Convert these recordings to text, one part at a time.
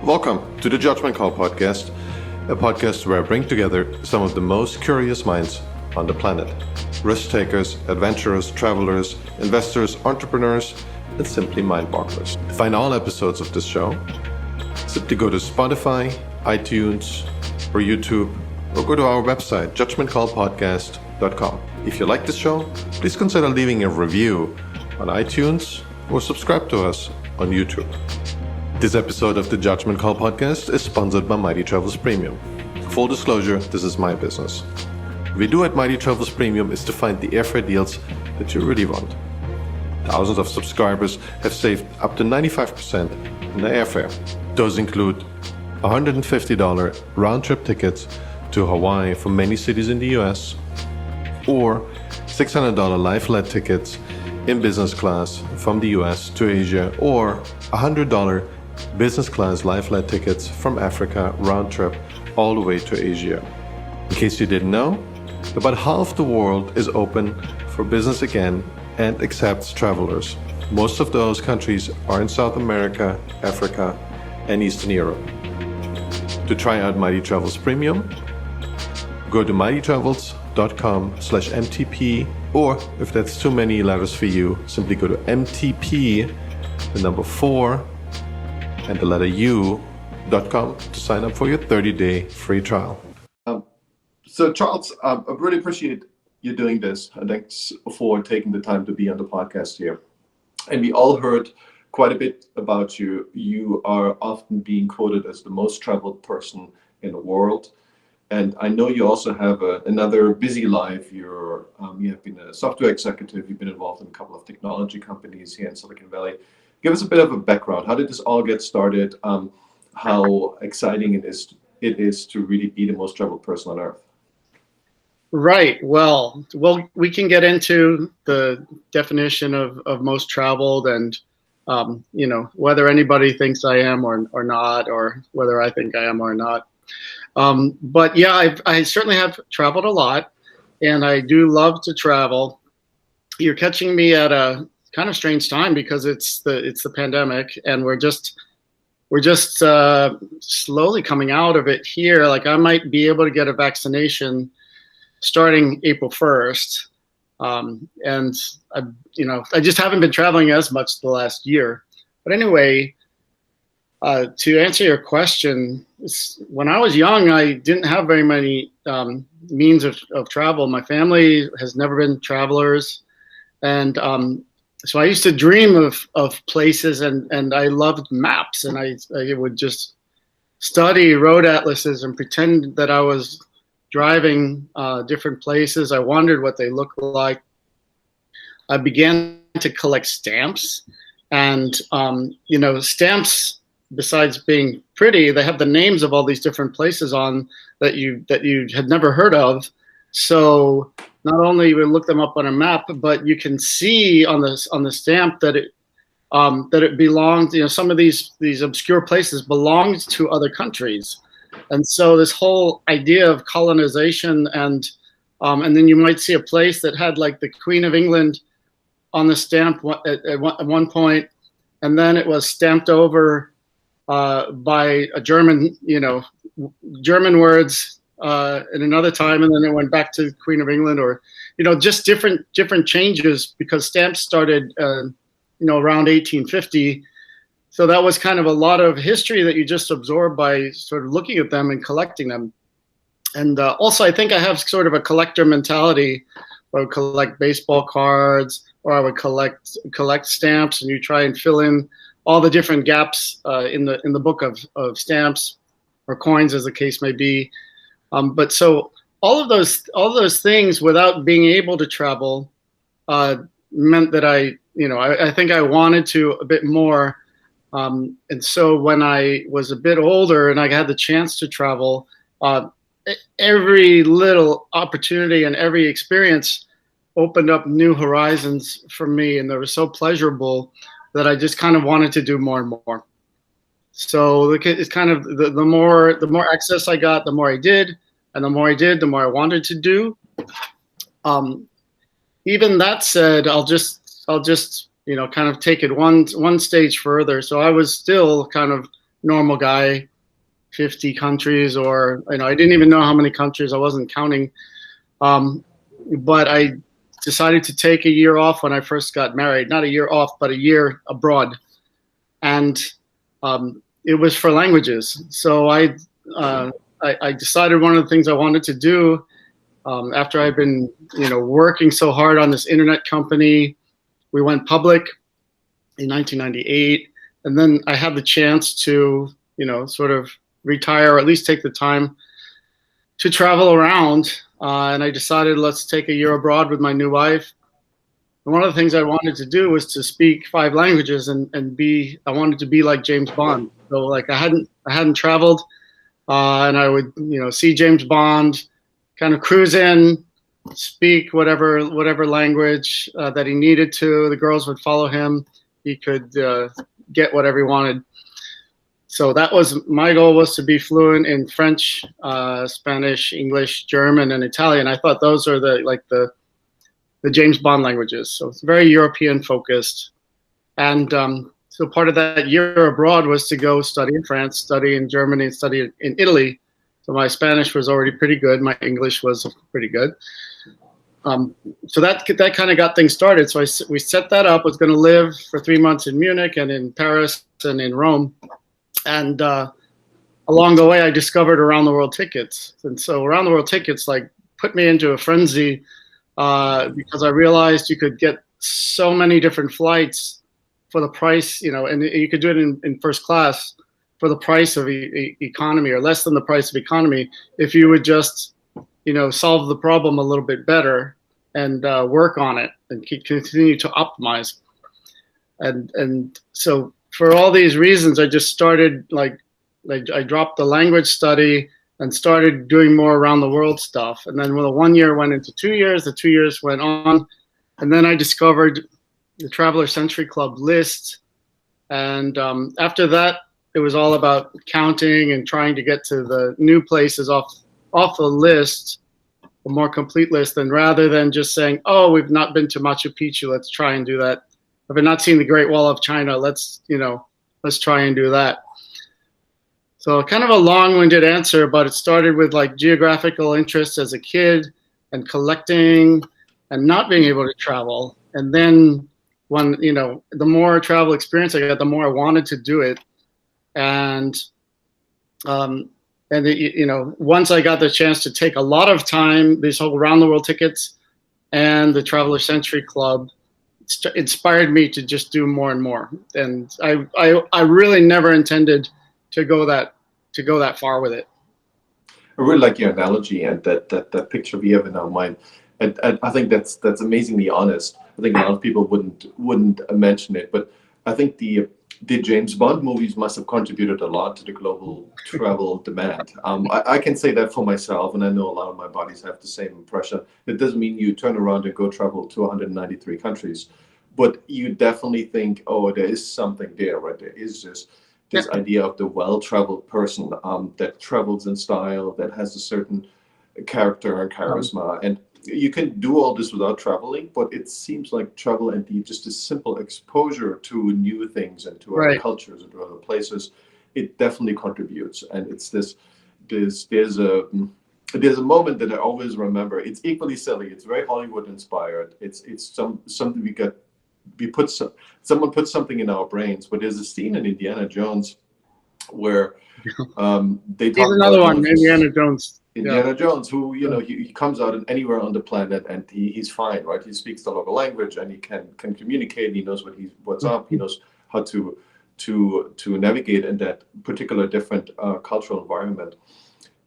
Welcome to the Judgment Call podcast, a podcast where I bring together some of the most curious minds on the planet. Risk takers, adventurers, travelers, investors, entrepreneurs, and simply mind-bogglers. To find all episodes of this show, simply go to Spotify, iTunes, or YouTube, or go to our website, judgmentcallpodcast.com. If you like this show, please consider leaving a review on iTunes or subscribe to us on YouTube. This episode of the Judgment Call podcast is sponsored by Mighty Travels Premium. Full disclosure, this is my business. What we do at Mighty Travels Premium is to find the airfare deals that you really want. Thousands of subscribers have saved up to 95% in their airfare. Those include $150 round-trip tickets to Hawaii from many cities in the US, or $600 lie-flat tickets in business class from the US to Asia, or $100 business class lie-flat tickets from Africa round-trip all the way to Asia. In case you didn't know, about half the world is open for business again and accepts travelers. Most of those countries are in South America, Africa, and Eastern Europe. To try out Mighty Travels Premium, go to mightytravels.com/MTP, or if that's too many letters for you, simply go to MTP, the number 4, and the letter U.com to sign up for your 30-day free trial. So Charles, I really appreciate you doing this, and thanks for taking the time to be on the podcast here. And we all heard quite a bit about you. You are often being quoted as the most traveled person in the world. And I know you also have another busy life. You have been a software executive. You've been involved in a couple of technology companies here in Silicon Valley. Give us a bit of a background. How did this all get started? How exciting it is to really be the most traveled person on Earth? Right. Well, we can get into the definition of most traveled, and whether anybody thinks I am or not, or whether I think I am or not. But yeah, I certainly have traveled a lot, and I do love to travel. You're catching me at a kind of strange time because it's the pandemic, and we're just slowly coming out of it here. Like, I might be able to get a vaccination starting April 1st, and I just haven't been traveling as much the last year. But anyway, to answer your question, when I was young, I didn't have very many means of travel. My family has never been travelers, and so I used to dream of places, and I loved maps, and I would just study road atlases and pretend that I was driving different places. I wondered what they looked like. I began to collect stamps, and stamps, besides being pretty, they have the names of all these different places on that you had never heard of. So not only we look them up on a map, but you can see on the stamp that it belonged. Some of these obscure places belonged to other countries, and so this whole idea of colonization, and then you might see a place that had like the Queen of England on the stamp at one point, and then it was stamped over by a German words in another time, and then it went back to Queen of England, or just different changes, because stamps started around 1850. So that was kind of a lot of history that you just absorb by sort of looking at them and collecting them. And also, I think I have sort of a collector mentality. I would collect baseball cards, or I would collect stamps, and you try and fill in all the different gaps in the book of stamps or coins, as the case may be. But so all of those things, without being able to travel, meant that I think I wanted to a bit more. And so when I was a bit older and I had the chance to travel, every little opportunity and every experience opened up new horizons for me, and they were so pleasurable that I just kind of wanted to do more and more. So it's kind of the more access I got, the more I did, and the more I did, the more I wanted to do. Even that said, I'll just kind of take it one stage further. So I was still kind of normal guy, 50 countries, or I didn't even know how many countries. I wasn't counting. But I decided to take a year off when I first got married. Not a year off, but a year abroad, and it was for languages. So I decided one of the things I wanted to do after I'd been working so hard on this internet company. We went public in 1998, and then I had the chance to sort of retire, or at least take the time to travel around. And I decided, let's take a year abroad with my new wife. And one of the things I wanted to do was to speak 5 languages and I wanted to be like James Bond. So like I hadn't traveled, and I would see James Bond, kind of cruise in, speak whatever language that he needed to. The girls would follow him. He could get whatever he wanted. So that was my goal, was to be fluent in French, Spanish, English, German, and Italian. I thought those are the James Bond languages. So it's very European focused. And so part of that year abroad was to go study in France, study in Germany, and study in Italy. So my Spanish was already pretty good. My English was pretty good. So that kind of got things started. So we set that up. I was going to live for 3 months in Munich and in Paris and in Rome. And along the way, I discovered around the world tickets. And so around the world tickets like put me into a frenzy because I realized you could get so many different flights for the price, and you could do it in first class for the price of economy, or less than the price of economy, if you would just solve the problem a little bit better and work on it and continue to optimize. And so for all these reasons, I just started I dropped the language study and started doing more around the world stuff. And then when the 1 year went into 2 years, the 2 years went on, and then I discovered the Traveler Century Club list. And after that, it was all about counting and trying to get to the new places off the list, a more complete list, and rather than just saying, oh, we've not been to Machu Picchu, let's try and do that. If I've not seen the Great Wall of China, let's try and do that. So kind of a long-winded answer, but it started with geographical interests as a kid and collecting and not being able to travel. And then when, the more travel experience I got, the more I wanted to do it. And once I got the chance to take a lot of time, these whole around the world tickets and the Traveler Century Club inspired me to just do more and more. And I really never intended to go that far with it. I really like your analogy and that picture we have in our mind. And I think that's amazingly honest. I think a lot of people wouldn't mention it, but I think the James Bond movies must have contributed a lot to the global travel demand. I can say that for myself, and I know a lot of my buddies have the same impression. It doesn't mean you turn around and go travel to 193 countries, but you definitely think, oh, there is something there, right? There is this idea of the well-traveled person that travels in style, that has a certain character and charisma. And you can do all this without traveling, but it seems like travel and just a simple exposure to new things and to other cultures and to other places, it definitely contributes. And it's there's a moment that I always remember. It's equally silly. It's very Hollywood inspired. It's something someone put something in our brains. But there's a scene in Indiana Jones where they talk Here's another one, Indiana Jones. Indiana Jones, who he comes out anywhere on the planet and he's fine, right? He speaks the local language and he can communicate. He knows what's up. He knows how to navigate in that particular different cultural environment.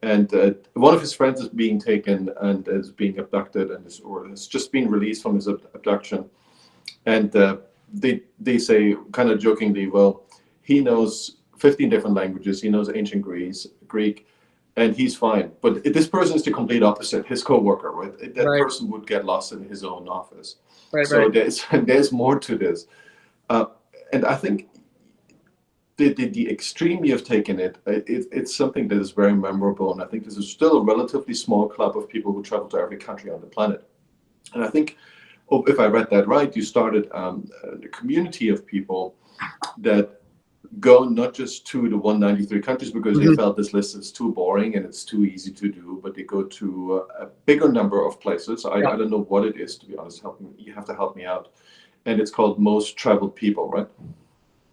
And one of his friends is being taken and is being abducted and has just been released from his abduction. And they say kind of jokingly, well, he knows 15 different languages. He knows ancient Greek. And he's fine. But this person is the complete opposite, his coworker, right? That person would get lost in his own office. So there's more to this. And I think the extreme you've taken it's something that is very memorable. And I think this is still a relatively small club of people who travel to every country on the planet. And I think, if I read that right, you started a community of people that go not just to the 193 countries because they Mhm. felt this list is too boring and it's too easy to do, but they go to a bigger number of places. I Yeah. don't know what it is, to be honest. Help me. You have to help me out. And it's called Most Traveled People, right?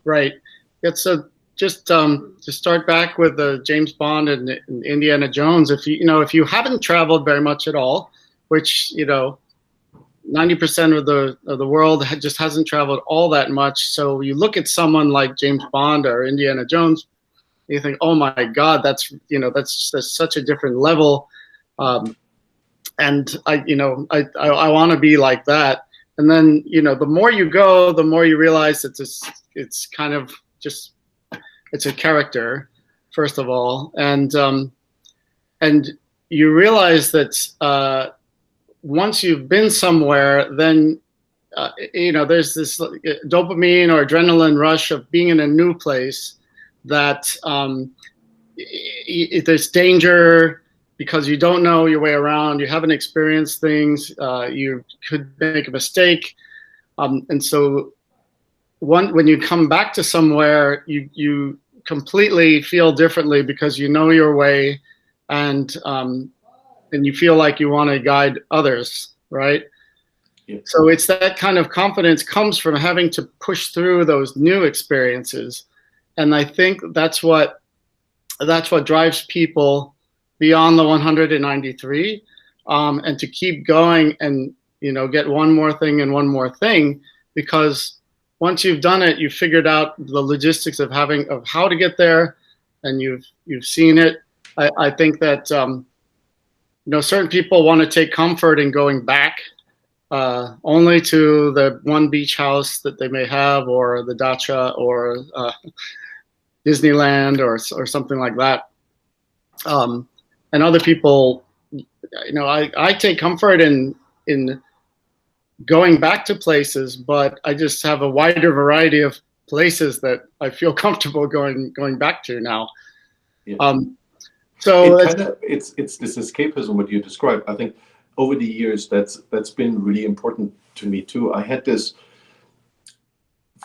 Right. It's a just to start back with the James Bond and Indiana Jones. If you haven't traveled very much at all, which 90% of the world just hasn't traveled all that much. So you look at someone like James Bond or Indiana Jones, you think, oh my God, that's such a different level. And I want to be like that. And then, the more you go, the more you realize that it's kind of just, it's a character, first of all. And you realize that once you've been somewhere, then, there's this dopamine or adrenaline rush of being in a new place that there's danger, because you don't know your way around, you haven't experienced things, you could make a mistake. And so when you come back to somewhere, you completely feel differently because you know your way, and you feel like you want to guide others, right? Yeah. So it's that kind of confidence comes from having to push through those new experiences. And I think that's what drives people beyond the 193, and to keep going and get one more thing and one more thing, because once you've done it, you've figured out the logistics of how to get there, and you've seen it. I think that certain people want to take comfort in going back only to the one beach house that they may have, or the dacha, or Disneyland, or something like that. And other people, I take comfort in going back to places, but I just have a wider variety of places that I feel comfortable going back to now. Yeah. So it's this escapism what you described. I think over the years that's been really important to me too. I had this.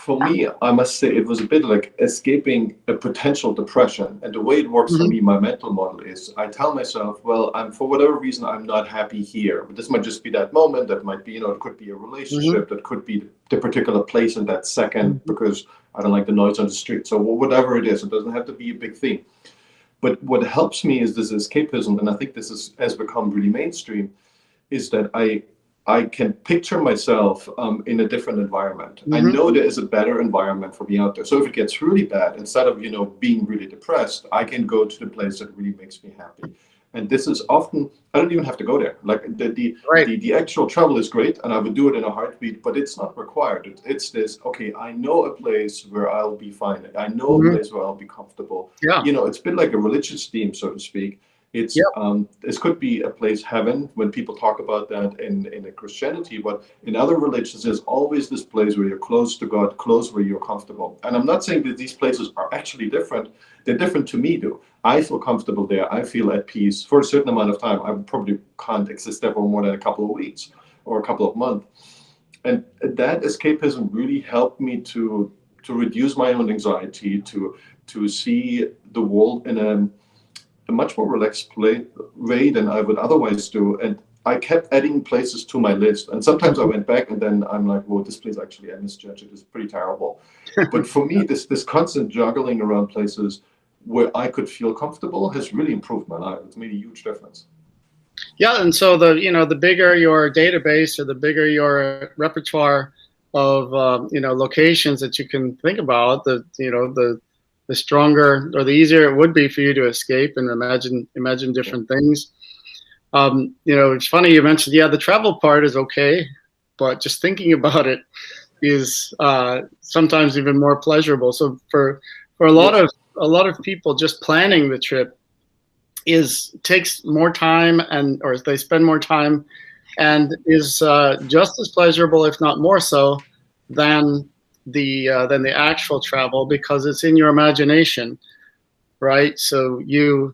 For me, I must say, it was a bit like escaping a potential depression. And the way it works for me, my mental model is I tell myself, well, for whatever reason, I'm not happy here. But this might just be that moment. That might be, it could be a relationship. That could be the particular place in that second because I don't like the noise on the street. So whatever it is, it doesn't have to be a big thing. But what helps me is this escapism, and I think this has become really mainstream, is that I can picture myself in a different environment. I know there is a better environment for me out there. So if it gets really bad, instead of being really depressed, I can go to the place that really makes me happy. And this is often, I don't even have to go there. Like the actual travel is great, and I would do it in a heartbeat, but it's not required. It's this, okay, I know a place where I'll be fine. I know a place where I'll be comfortable. Yeah. It's been like a religious theme, so to speak. It's this could be a place, heaven, when people talk about that in Christianity, but in other religions, there's always this place where you're close to God, close where you're comfortable. And I'm not saying that these places are actually different. They're different to me, though. I feel comfortable there. I feel at peace for a certain amount of time. I probably can't exist there for more than a couple of weeks or a couple of months. And that escapism really helped me to reduce my own anxiety, to see the world in a much more relaxed way than I would otherwise do. And I kept adding places to my list. And sometimes I went back and then I'm like, well, this place actually, I misjudged it. It's pretty terrible. But for me, this constant juggling around places where I could feel comfortable has really improved my life. It's made a huge difference. Yeah, and so the bigger your database, or the bigger your repertoire of locations that you can think about, the stronger or the easier it would be for you to escape and imagine different things. It's funny you mentioned, the travel part is okay, but just thinking about it is sometimes even more pleasurable. So for a lot of people, just planning the trip takes more time, or they spend more time, and is just as pleasurable, if not more so, than the actual travel, because it's in your imagination, right? So you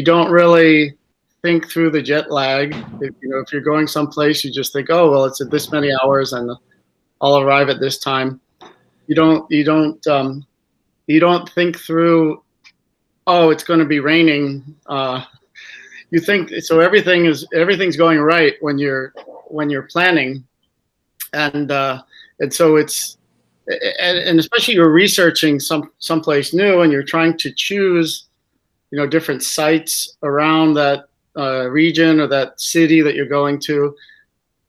don't really think through the jet lag. If you're going someplace, you just think, oh well, it's at this many hours and I'll arrive at this time. You don't you don't think through, oh, it's going to be raining. You think so everything's going right when you're planning, and so it's, and especially you're researching someplace new and you're trying to choose, different sites around that region or that city that you're going to,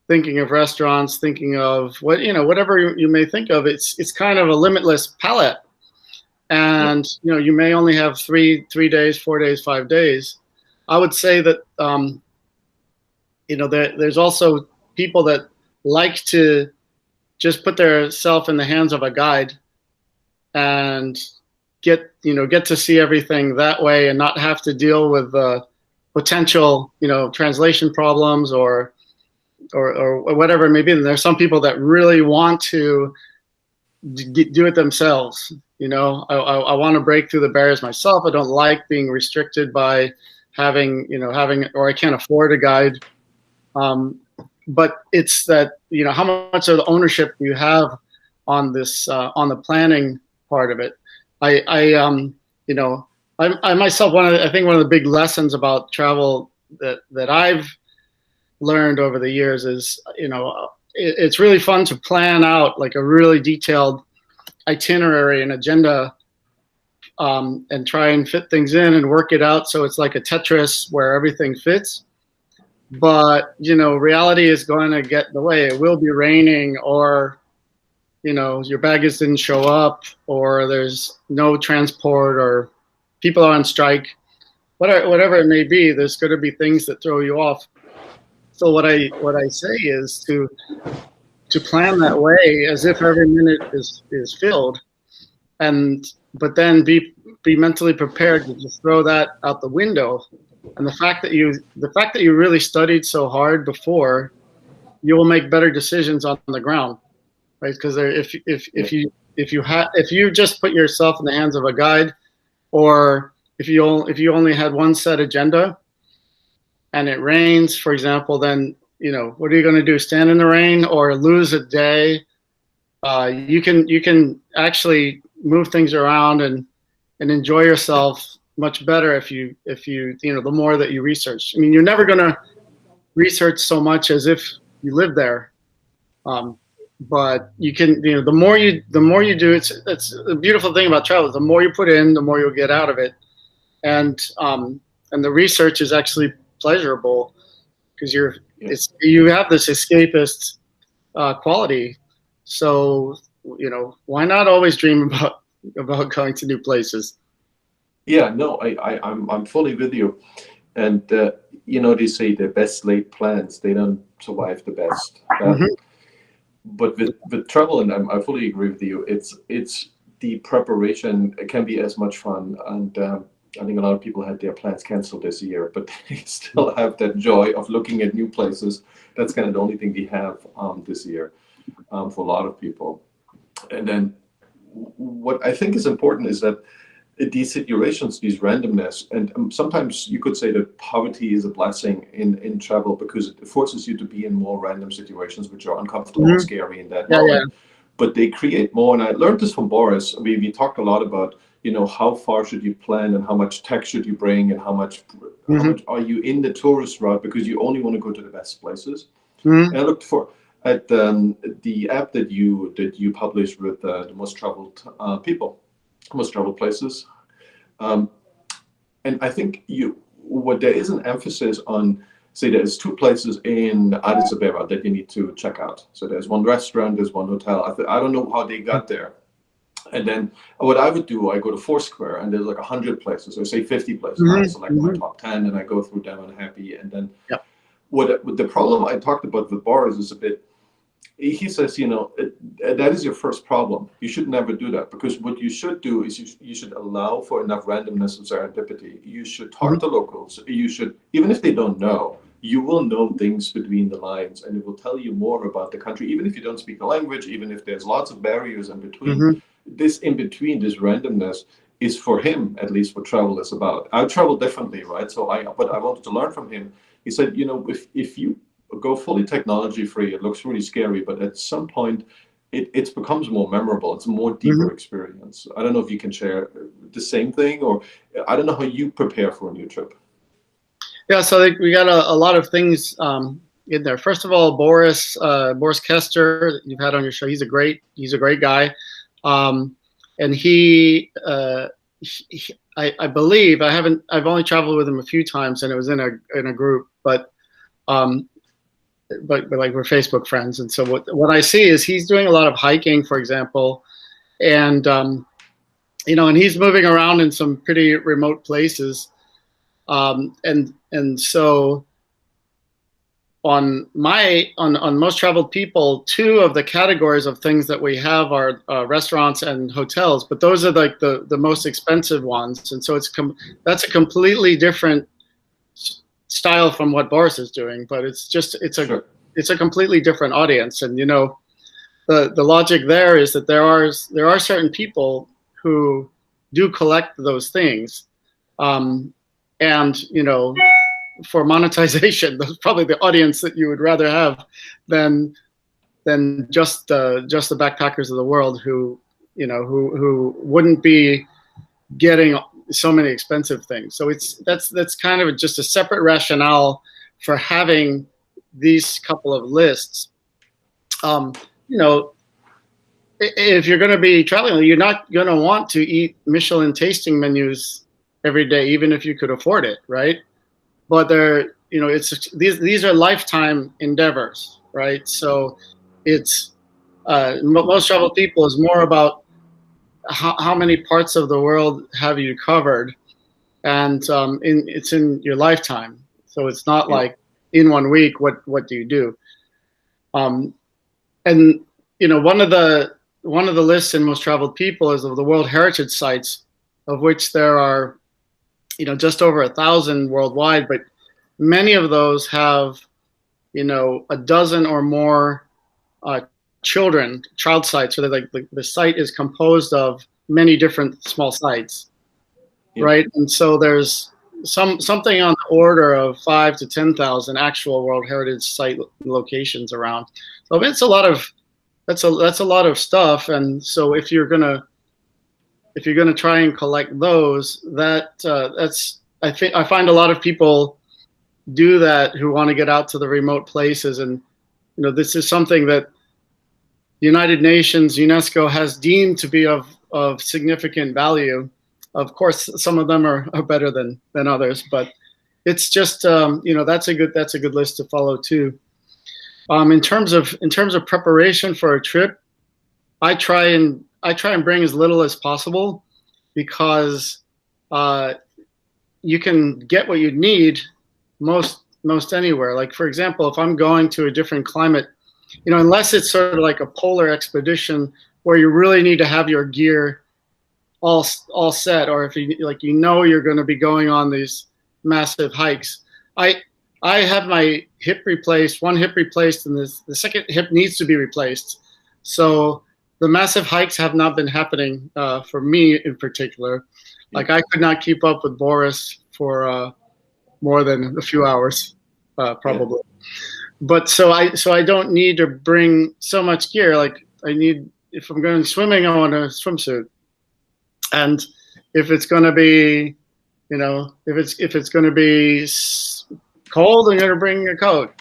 thinking of restaurants, thinking of whatever you may think of. It's kind of a limitless palette, and you may only have 3 days, 4 days, 5 days. I would say that there's also people that like to just put their self in the hands of a guide and get to see everything that way and not have to deal with potential translation problems or whatever it may be. And there's some people that really want to do it themselves. I want to break through the barriers myself. I don't like being restricted by having, or I can't afford a guide. But it's that, how much of the ownership you have on this, on the planning part of it. I myself, I think one of the big lessons about travel that I've learned over the years is, it's really fun to plan out like a really detailed itinerary and agenda, and try and fit things in and work it out so it's like a Tetris where everything fits. But reality is going to get in the way. It will be raining, or your baggage didn't show up, or there's no transport, or people are on strike, whatever it may be. There's going to be things that throw you off. So what I say is to plan that way as if every minute is filled, but then be mentally prepared to just throw that out the window. And the fact that you really studied so hard before, you will make better decisions on the ground, right? Because if you just put yourself in the hands of a guide, or if you only had one set agenda, and it rains, for example, then what are you going to do? Stand in the rain or lose a day? You can actually move things around and enjoy yourself much better if you the more that you research. I mean, you're never going to research so much as if you live there, but you can, the more you do. It's the beautiful thing about travel. The more you put in, the more you'll get out of it, and the research is actually pleasurable because you have this escapist quality. So why not always dream about going to new places? Yeah, no, I'm fully with you, and they say the best laid plans, they don't survive the best. But with travel, and I fully agree with you. It's the preparation. It can be as much fun, and I think a lot of people had their plans canceled this year, but they still have that joy of looking at new places. That's kind of the only thing we have this year for a lot of people. And then what I think is important is that these situations, these randomness, and sometimes you could say that poverty is a blessing in travel because it forces you to be in more random situations which are uncomfortable and scary in that moment. Yeah. But they create more, and I learned this from Boris. We talked a lot about how far should you plan and how much tech should you bring and how much are you in the tourist route because you only want to go to the best places. And I looked at the app that you published with the most traveled people, most traveled places, and I think there is an emphasis on, say, there's 2 places in Addis Ababa that you need to check out. So there's one restaurant, there's one hotel. I don't know how they got there. And then what I would do, I go to Foursquare and there's like 100 places, or say 50 places. I select my top 10 and I go through them and happy. And then what the problem I talked about with Boris is a bit, he says, that is your first problem. You should never do that, because what you should do is you should allow for enough randomness and serendipity. You should talk to locals. You should, even if they don't know, you will know things between the lines, and it will tell you more about the country, even if you don't speak the language, even if there's lots of barriers in between. This randomness is for him, at least what travel is about. I travel differently, right? But I wanted to learn from him. He said, if you go fully technology free, it looks really scary, but at some point it becomes more memorable. It's a more deeper experience. I don't know if you can share the same thing, or I don't know how you prepare for a new trip. Yeah, so we got a lot of things in there. First of all, Boris Kester, that you've had on your show. He's a great guy, and I believe I've only traveled with him a few times, and it was in a group, but like we're Facebook friends, and so what I see is he's doing a lot of hiking, for example, and and he's moving around in some pretty remote places, and so on Most Traveled People, two of the categories of things that we have are restaurants and hotels, but those are like the most expensive ones, and so that's a completely different style from what Boris is doing, but it's a completely different audience. And the logic there is that there are certain people who do collect those things, and for monetization, that's probably the audience that you would rather have than just the backpackers of the world who wouldn't be getting so many expensive things. So that's kind of just a separate rationale for having these couple of lists. If you're going to be traveling, you're not going to want to eat Michelin tasting menus every day, even if you could afford it, right? But these are lifetime endeavors, right? So it's Most Traveled People is more about how many parts of the world have you covered, and it's in your lifetime. So it's not like in 1 week, what do you do? And one of the lists in Most Traveled People is of the World Heritage Sites, of which there are just over 1,000 worldwide, but many of those have a dozen or more child sites. So the site is composed of many different small sites, right? And so there's something on the order of 5,000 to 10,000 actual World Heritage Site locations around. So it's a lot of that's a lot of stuff. And so if you're gonna try and collect those, I find a lot of people do that who want to get out to the remote places, and this is something that the United Nations, UNESCO, has deemed to be of significant value. Of course, some of them are better than others, but it's just that's a good list to follow too. In terms of preparation for a trip, I try and bring as little as possible, because you can get what you need most anywhere. Like, for example, if I'm going to a different climate, unless it's sort of like a polar expedition where you really need to have your gear all set, or if you're going to be going on these massive hikes, I have my one hip replaced, and the second hip needs to be replaced. So the massive hikes have not been happening for me in particular. Like, I could not keep up with Boris for more than a few hours, probably. But so I don't need to bring so much gear. Like, if I'm going swimming, I want a swimsuit. And if it's going to be, if it's going to be cold, I'm going to bring a coat.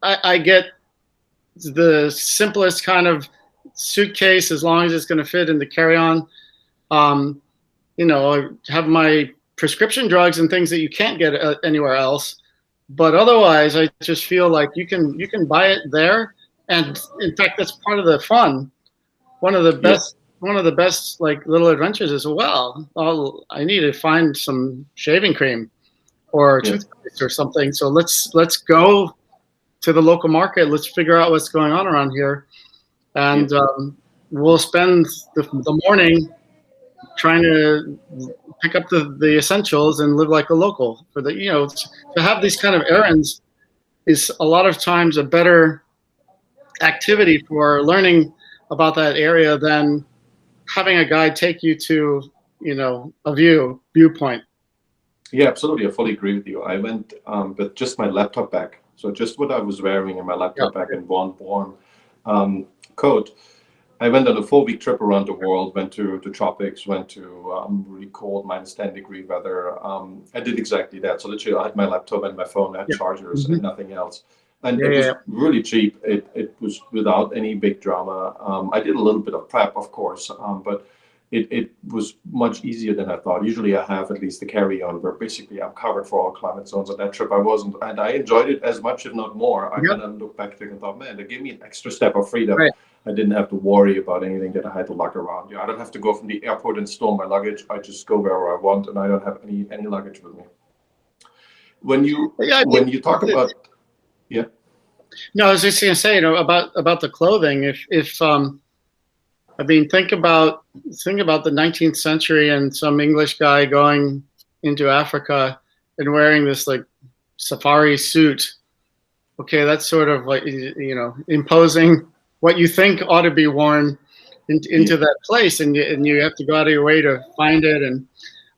I get the simplest kind of suitcase, as long as it's going to fit in the carry-on. I have my prescription drugs and things that you can't get anywhere else. But otherwise, I just feel like you can buy it there. And in fact, that's part of the fun. One of the best like little adventures is, I need to find some shaving cream or toothpaste or something. So let's go to the local market. Let's figure out what's going on around here, and we'll spend the morning trying to pick up the essentials and live like a local. To have these kind of errands is a lot of times a better activity for learning about that area than having a guide take you to a viewpoint. Yeah, absolutely. I fully agree with you. I went with just my laptop bag. So just what I was wearing in my laptop bag and one warm coat. I went on a 4-week trip around the world, went to the tropics, went to really cold -10-degree weather. I did exactly that. So literally I had my laptop and my phone, I had chargers and nothing else. And it was really cheap. It was without any big drama. I did a little bit of prep, of course, but it was much easier than I thought. Usually I have at least a carry-on where basically I'm covered for all climate zones. On that trip I wasn't, and I enjoyed it as much, if not more. I kind of look back and thought, man, they gave me an extra step of freedom. Right. I didn't have to worry about anything that I had to lug around. I don't have to go from the airport and store my luggage. I just go wherever I want, and I don't have any luggage with me. When you talk about, No, I was just going to say, about the clothing. If I mean, think about the 19th century and some English guy going into Africa and wearing this like safari suit. Okay, that's sort of like, imposing what you think ought to be worn into that place, and you have to go out of your way to find it. And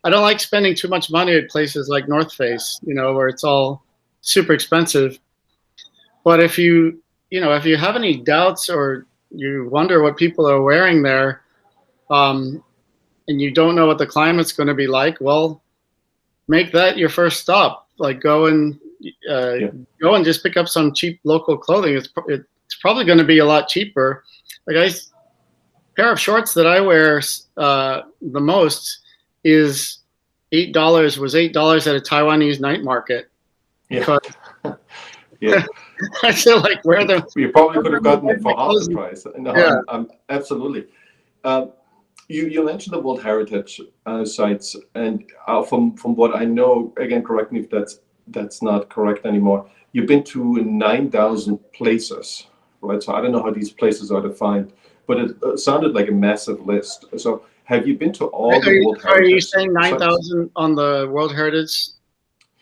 I don't like spending too much money at places like North Face, where it's all super expensive. But if you have any doubts or you wonder what people are wearing there, and you don't know what the climate's going to be like, well, make that your first stop. Like go and just pick up some cheap local clothing. It's probably going to be a lot cheaper. Like pair of shorts that I wear the most is $8. Was $8 at a Taiwanese night market. Yeah. Yeah. I feel like wear them. You probably could have gotten it for half the price. No, yeah. I'm absolutely. You mentioned the World Heritage sites, and from what I know, again, correct me if that's not correct anymore. You've been to 9,000 places, right? So I don't know how these places are defined, but it sounded like a massive list. So have you been to all the World Heritage? Are you saying 9,000 on the World Heritage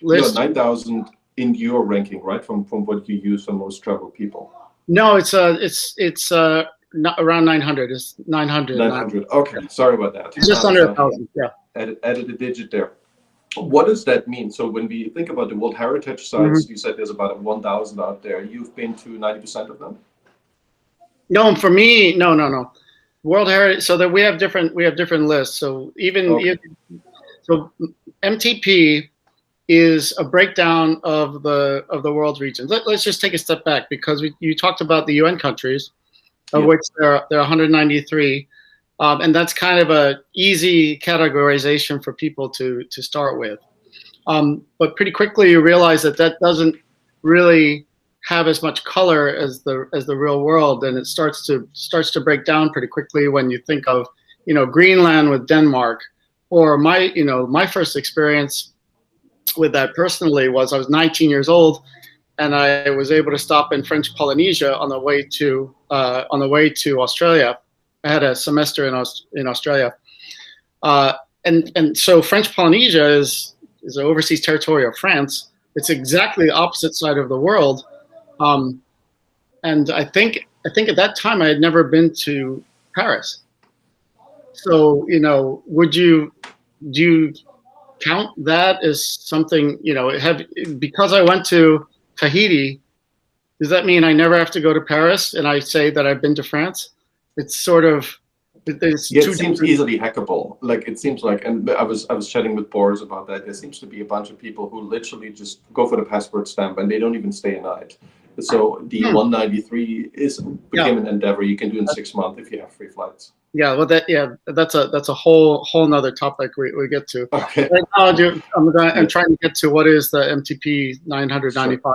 list? No, 9,000 in your ranking, right? From what you use for most travel people. No, it's not around 900. It's 900. 900. Okay, sorry about that. It's just under 1,000. Yeah. Added a digit there. What does that mean? So when we think about the World Heritage sites, you said there's about 1,000 out there. You've been to 90% of them? No, for me, no. World Heritage. So that we have different lists. So so MTP is a breakdown of the world regions. Let's just take a step back, because you talked about the UN countries, of which there are 193. And that's kind of a easy categorization for people to start with. But pretty quickly you realize that doesn't really have as much color as the real world, and it starts to break down pretty quickly when you think of Greenland with Denmark, or my first experience with that personally was I was 19 years old, and I was able to stop in French Polynesia on the way to Australia. I had a semester in Australia, and so French Polynesia is an overseas territory of France. It's exactly the opposite side of the world, and I think at that time I had never been to Paris. So do you count that as something? Because I went to Tahiti, does that mean I never have to go to Paris and I say that I've been to France? It's sort of it seems easily hackable. Like it seems like, and I was chatting with Boris about that. There seems to be a bunch of people who literally just go for the passport stamp and they don't even stay a night. So the 193 became an endeavor you can do in 6 months if you have free flights. Yeah, well, that's a whole nother topic we get to. Okay. Right now, I'm trying to get to what is the MTP 995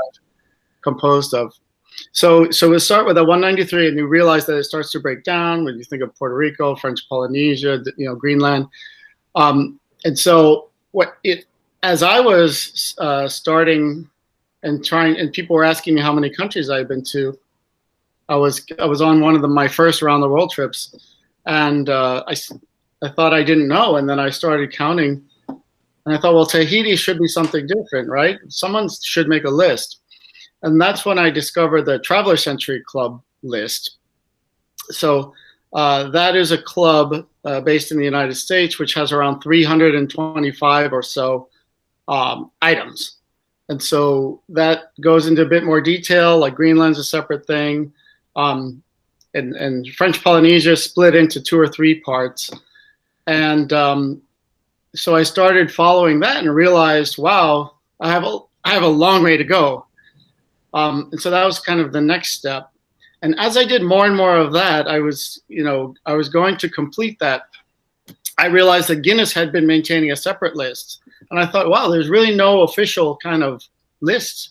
composed of. So we'll start with a 193, and you realize that it starts to break down when you think of Puerto Rico, French Polynesia, Greenland, and so as I was starting and people were asking me how many countries I had been to, I was on one of my first around the world trips, and I thought I didn't know, and then I started counting, and I thought, well, Tahiti should be something different, right? Someone should make a list. And that's when I discovered the Traveler Century Club list. So that is a club based in the United States, which has around 325 or so items. And so that goes into a bit more detail, like Greenland's a separate thing. And French Polynesia split into 2 or 3 parts. And so I started following that and realized, wow, I have a long way to go. And so that was kind of the next step. And as I did more and more of that, I was going to complete that. I realized that Guinness had been maintaining a separate list. And I thought, wow, there's really no official kind of list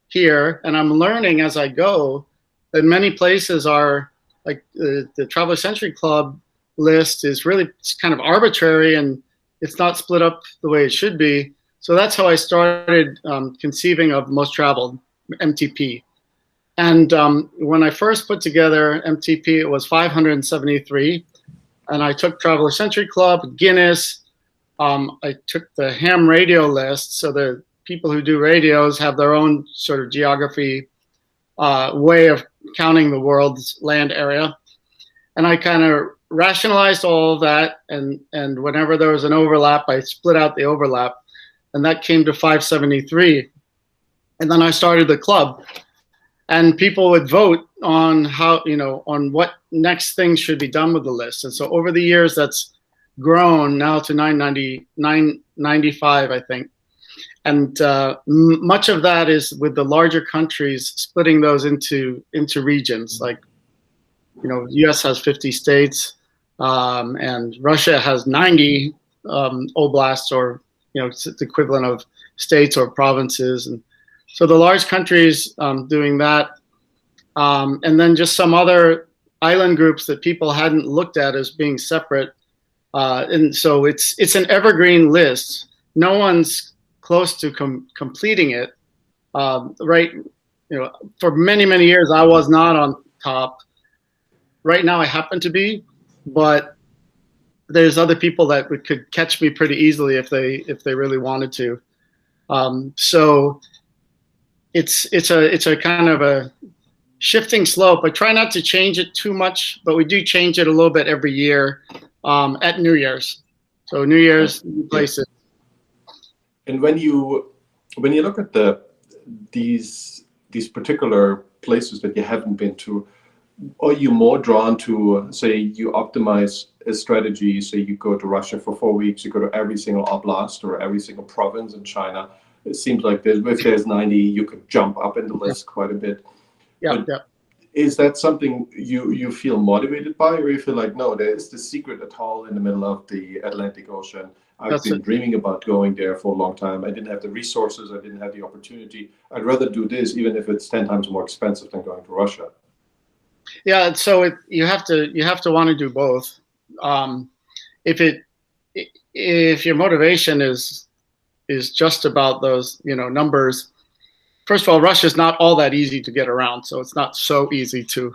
here. And I'm learning as I go that many places are like the Traveler Century Club list is really kind of arbitrary and it's not split up the way it should be. So that's how I started conceiving of Most Traveled, MTP. And when I first put together MTP, it was 573. And I took Traveler Century Club, Guinness. I took the ham radio list. So the people who do radios have their own sort of geography way of counting the world's land area. And I kind of rationalized all of that. And whenever there was an overlap, I split out the overlap. And that came to 573. And then I started the club. And people would vote on on what next things should be done with the list. And so over the years, that's grown now to 995, I think. And much of that is with the larger countries splitting those into regions. Like, U.S. has 50 states, and Russia has 90 oblasts, or it's the equivalent of states or provinces. And so the large countries doing that, and then just some other island groups that people hadn't looked at as being separate. And so it's an evergreen list. No one's close to completing it. Right, for many, many years I was not on top. Right now I happen to be, but there's other people that could catch me pretty easily if they really wanted to. So it's a kind of a shifting slope. I try not to change it too much, but we do change it a little bit every year at New Year's. So New Year's, new places. And when you look at these particular places that you haven't been to, are you more drawn to, say, you optimize a strategy, say you go to Russia for 4 weeks, you go to every single oblast or every single province in China? It seems like if there's 90, you could jump up in the list quite a bit. Yeah. Is that something you feel motivated by, or you feel like, no, there is the secret atoll in the middle of the Atlantic Ocean? I've been dreaming about going there for a long time. I didn't have the resources. I didn't have the opportunity. I'd rather do this, even if it's 10 times more expensive than going to Russia. Yeah, so you have to want to do both. If your motivation is just about those numbers, first of all, Russia's not all that easy to get around, so it's not so easy to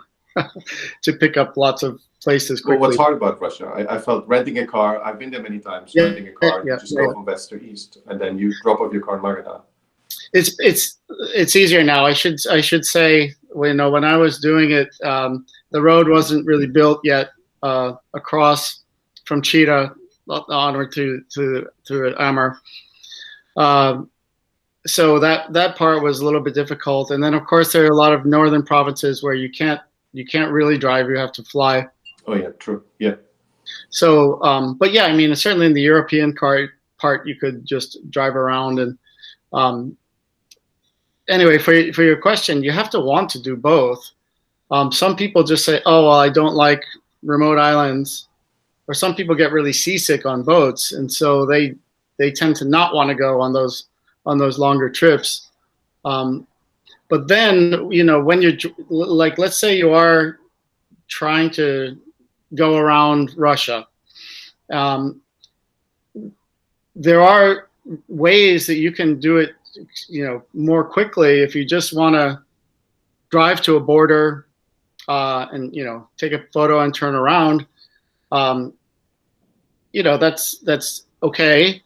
to pick up lots of places quickly. Well, what's hard about Russia? I felt renting a car. I've been there many times. Renting a car, you just go from west to east, and then you drop off your car in Magadan. It's easier now. I should say, when I was doing it, the road wasn't really built yet across from Chita onward to Amur. So that part was a little bit difficult. And then of course there are a lot of northern provinces where you can't really drive. You have to fly. Oh yeah, true. Yeah. So, but yeah, I mean, certainly in the European part, you could just drive around. And anyway, for your question, you have to want to do both. Some people just say, oh, well, I don't like remote islands, or some people get really seasick on boats, and so they tend to not want to go on those longer trips. But then, when you're like, let's say you are trying to go around Russia, there are ways that you can do it, more quickly if you just want to drive to a border and take a photo and turn around. That's okay.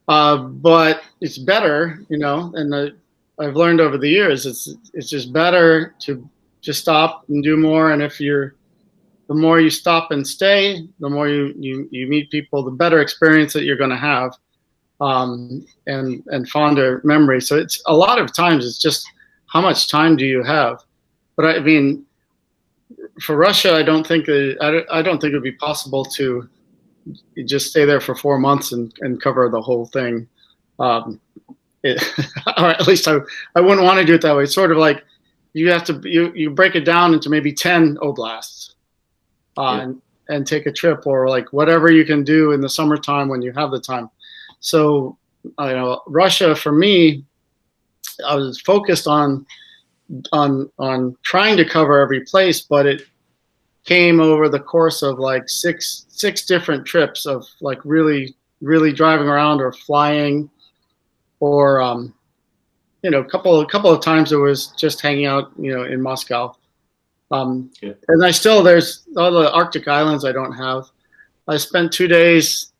But it's better, and I've learned over the years, it's just better to just stop and do more. And the more you stop and stay, the more you meet people, the better experience that you're going to have. and fonder memory. So it's a lot of times it's just how much time do you have? But I mean, for Russia, I don't think it would be possible to just stay there for 4 months and cover the whole thing. Or at least I wouldn't want to do it that way. It's sort of like you have to you break it down into maybe 10 oblasts and take a trip, or like whatever you can do in the summertime when you have the time. So Russia for me, I was focused on trying to cover every place, but it came over the course of like six different trips of like really driving around or flying, or a couple of times it was just hanging out in Moscow. And there's all the Arctic islands I don't have. I spent 2 days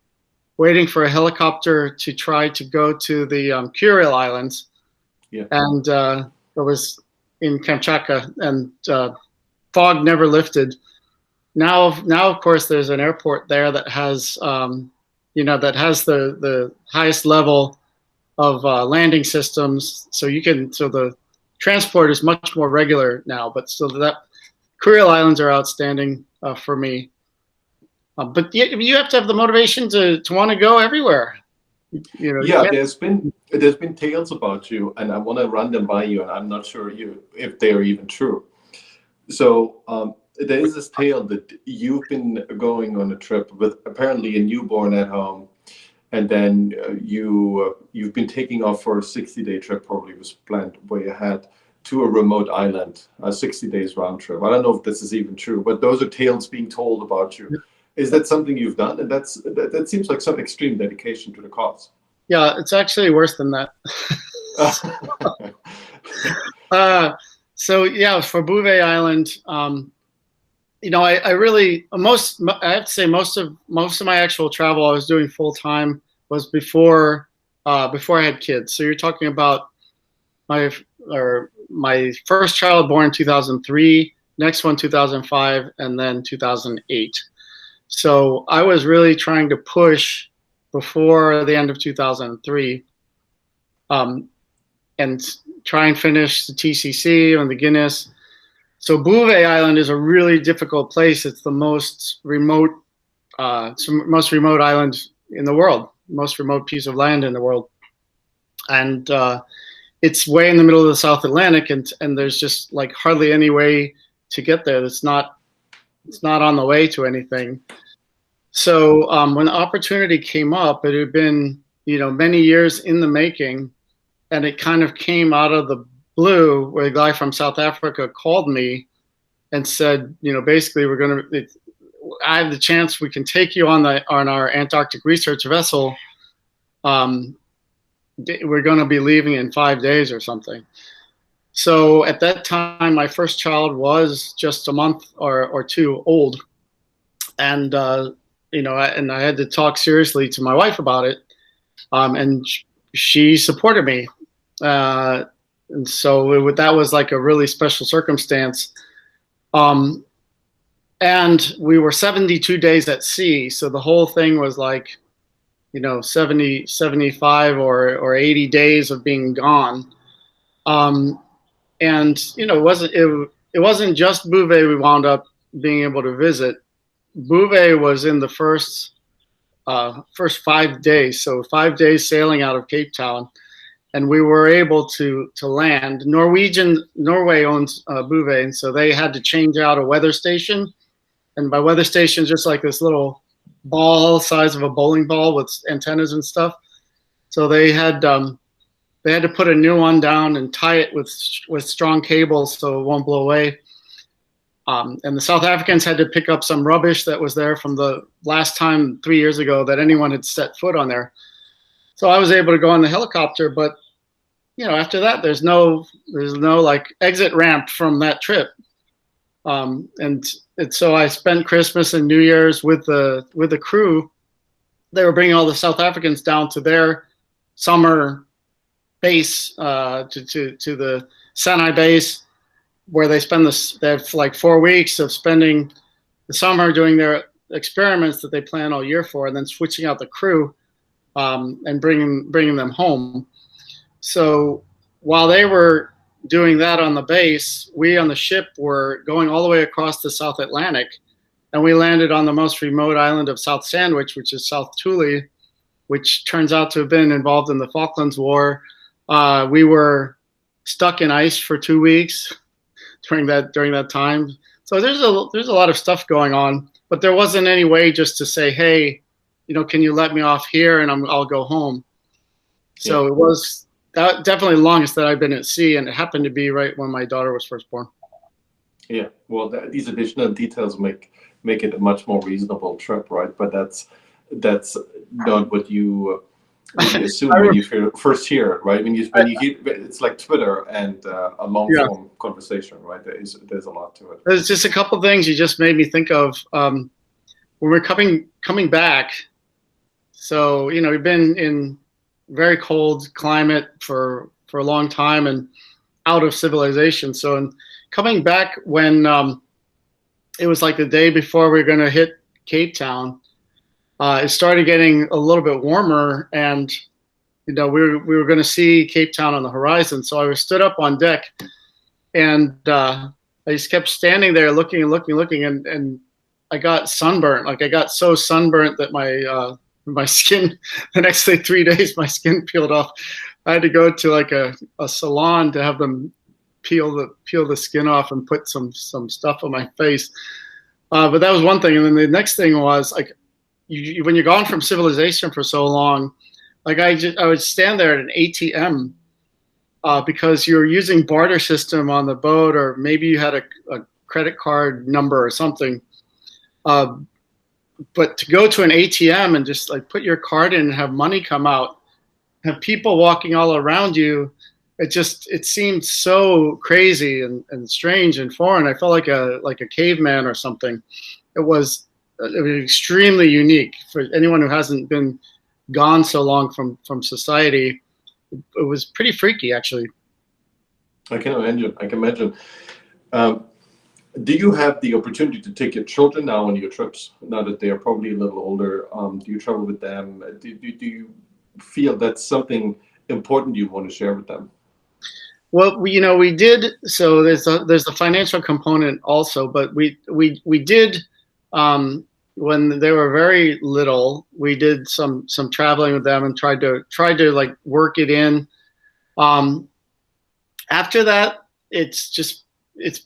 waiting for a helicopter to try to go to the Kuril Islands, and it was in Kamchatka, and fog never lifted. Now, of course, there's an airport there that has, the highest level of landing systems. So the transport is much more regular now. But still, that Kuril Islands are outstanding for me. But you have to have the motivation to want to go everywhere. There's been tales about you, and I want to run them by you, and I'm not sure if they are even true. So there is this tale that you've been going on a trip with apparently a newborn at home, and then you've been taking off for a 60-day trip, probably was planned way ahead, to a remote island, a 60 days round trip. I don't know if this is even true, but those are tales being told about you. Is that something you've done? And that seems like some extreme dedication to the cause. Yeah, it's actually worse than that. For Bouvet Island, I really I have to say most of my actual travel I was doing full time was before I had kids. So you're talking about my first child born in 2003, next one 2005, and then 2008. So I was really trying to push before the end of 2003, and try and finish the TCC and the Guinness. So Bouvet Island is a really difficult place. It's the most remote island in the world, most remote piece of land in the world, and it's way in the middle of the South Atlantic, and there's just like hardly any way to get there. It's not on the way to anything. So when the opportunity came up, it had been many years in the making, and it kind of came out of the blue, where a guy from South Africa called me and said, basically I have the chance, we can take you on our Antarctic research vessel. We're going to be leaving in 5 days or something. So at that time, my first child was just a month or two old, and and I had to talk seriously to my wife about it, and she supported me, and so that was like a really special circumstance. And we were 72 days at sea, so the whole thing was like 70, 75 or 80 days of being gone. And it wasn't just Bouvet we wound up being able to visit. Bouvet was in the first 5 days, so 5 days sailing out of Cape Town, and we were able to land. Norway owns Bouvet, and so they had to change out a weather station, and by weather station, just like this little ball size of a bowling ball with antennas and stuff. So they had to put a new one down and tie it with strong cables so it won't blow away. And the South Africans had to pick up some rubbish that was there from the last time 3 years ago that anyone had set foot on there. So I was able to go on the helicopter, but after that, there's no like exit ramp from that trip. And so I spent Christmas and New Year's with the crew. They were bringing all the South Africans down to their summer base, to the Sinai base, where they have like 4 weeks of spending the summer doing their experiments that they plan all year for, and then switching out the crew. and bringing them home. So while they were doing that on the base, we on the ship were going all the way across the South Atlantic, and we landed on the most remote island of South Sandwich, which is South Thule, which turns out to have been involved in the Falklands War. We were stuck in ice for 2 weeks during that time. So there's a lot of stuff going on, but there wasn't any way just to say, hey, can you let me off here and I'll go home. So yeah. It was definitely the longest that I've been at sea, and it happened to be right when my daughter was first born. Yeah, well, these additional details make it a much more reasonable trip, right? But that's not what you assume when you first hear it, right? When you hear, it's like Twitter and a long form conversation, right? There's a lot to it. There's just a couple things you just made me think of when we're coming back. So we've been in very cold climate for a long time and out of civilization. So in coming back when it was like the day before we were going to hit Cape Town, it started getting a little bit warmer, and we were going to see Cape Town on the horizon. So I was stood up on deck, and I just kept standing there looking, and I got sunburnt. Like I got so sunburnt that my skin, the next 3 days, my skin peeled off. I had to go to like a salon to have them peel the skin off and put some stuff on my face. But that was one thing. And then the next thing was like, when you're gone from civilization for so long, like I would stand there at an ATM because you're using barter system on the boat, or maybe you had a credit card number or something. But to go to an ATM and just like put your card in and have money come out, have people walking all around you, it seemed so crazy and strange and foreign. I felt like a caveman or something. It was extremely unique for anyone who hasn't been gone so long from society. It was pretty freaky, actually. I can imagine. Do you have the opportunity to take your children now on your trips, now that they are probably a little older? Do you travel with them? Do you feel that's something important you want to share with them? Well, we did. So there's the financial component also, but we did when they were very little. We did some traveling with them and tried to like work it in. After that,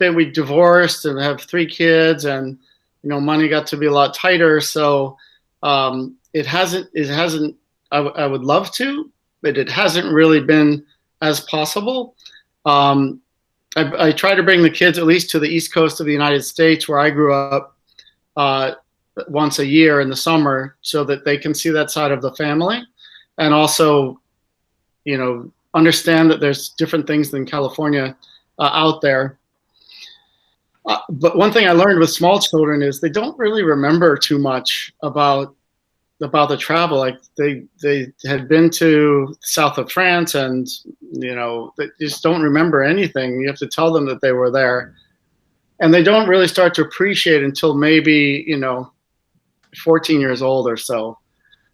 we divorced and have 3 kids, and money got to be a lot tighter. So it hasn't. I would love to, but it hasn't really been as possible. I try to bring the kids at least to the East Coast of the United States, where I grew up, once a year in the summer, so that they can see that side of the family, and also, understand that there's different things than California out there. But one thing I learned with small children is they don't really remember too much about the travel. Like they had been to south of France, and they just don't remember anything. You have to tell them that they were there, and they don't really start to appreciate until maybe 14 years old or so.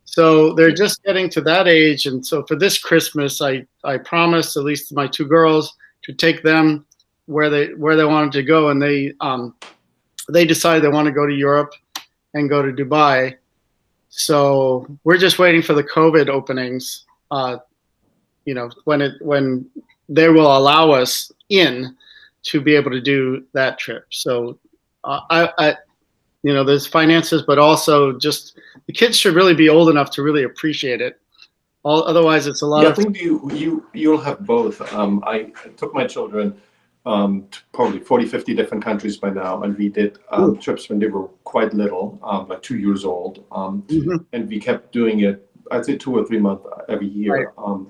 So they're just getting to that age. And so for this Christmas, I promised at least my 2 girls to take them where they wanted to go, and they decided they want to go to Europe and go to Dubai. So we're just waiting for the COVID openings, when they will allow us in to be able to do that trip. So there's finances, but also just the kids should really be old enough to really appreciate it. Otherwise, it's a lot. I think you'll have both. I took my children to probably 40-50 different countries by now, and we did trips when they were quite little, like 2 years old, and we kept doing it. I'd say 2 or 3 months every year. Right.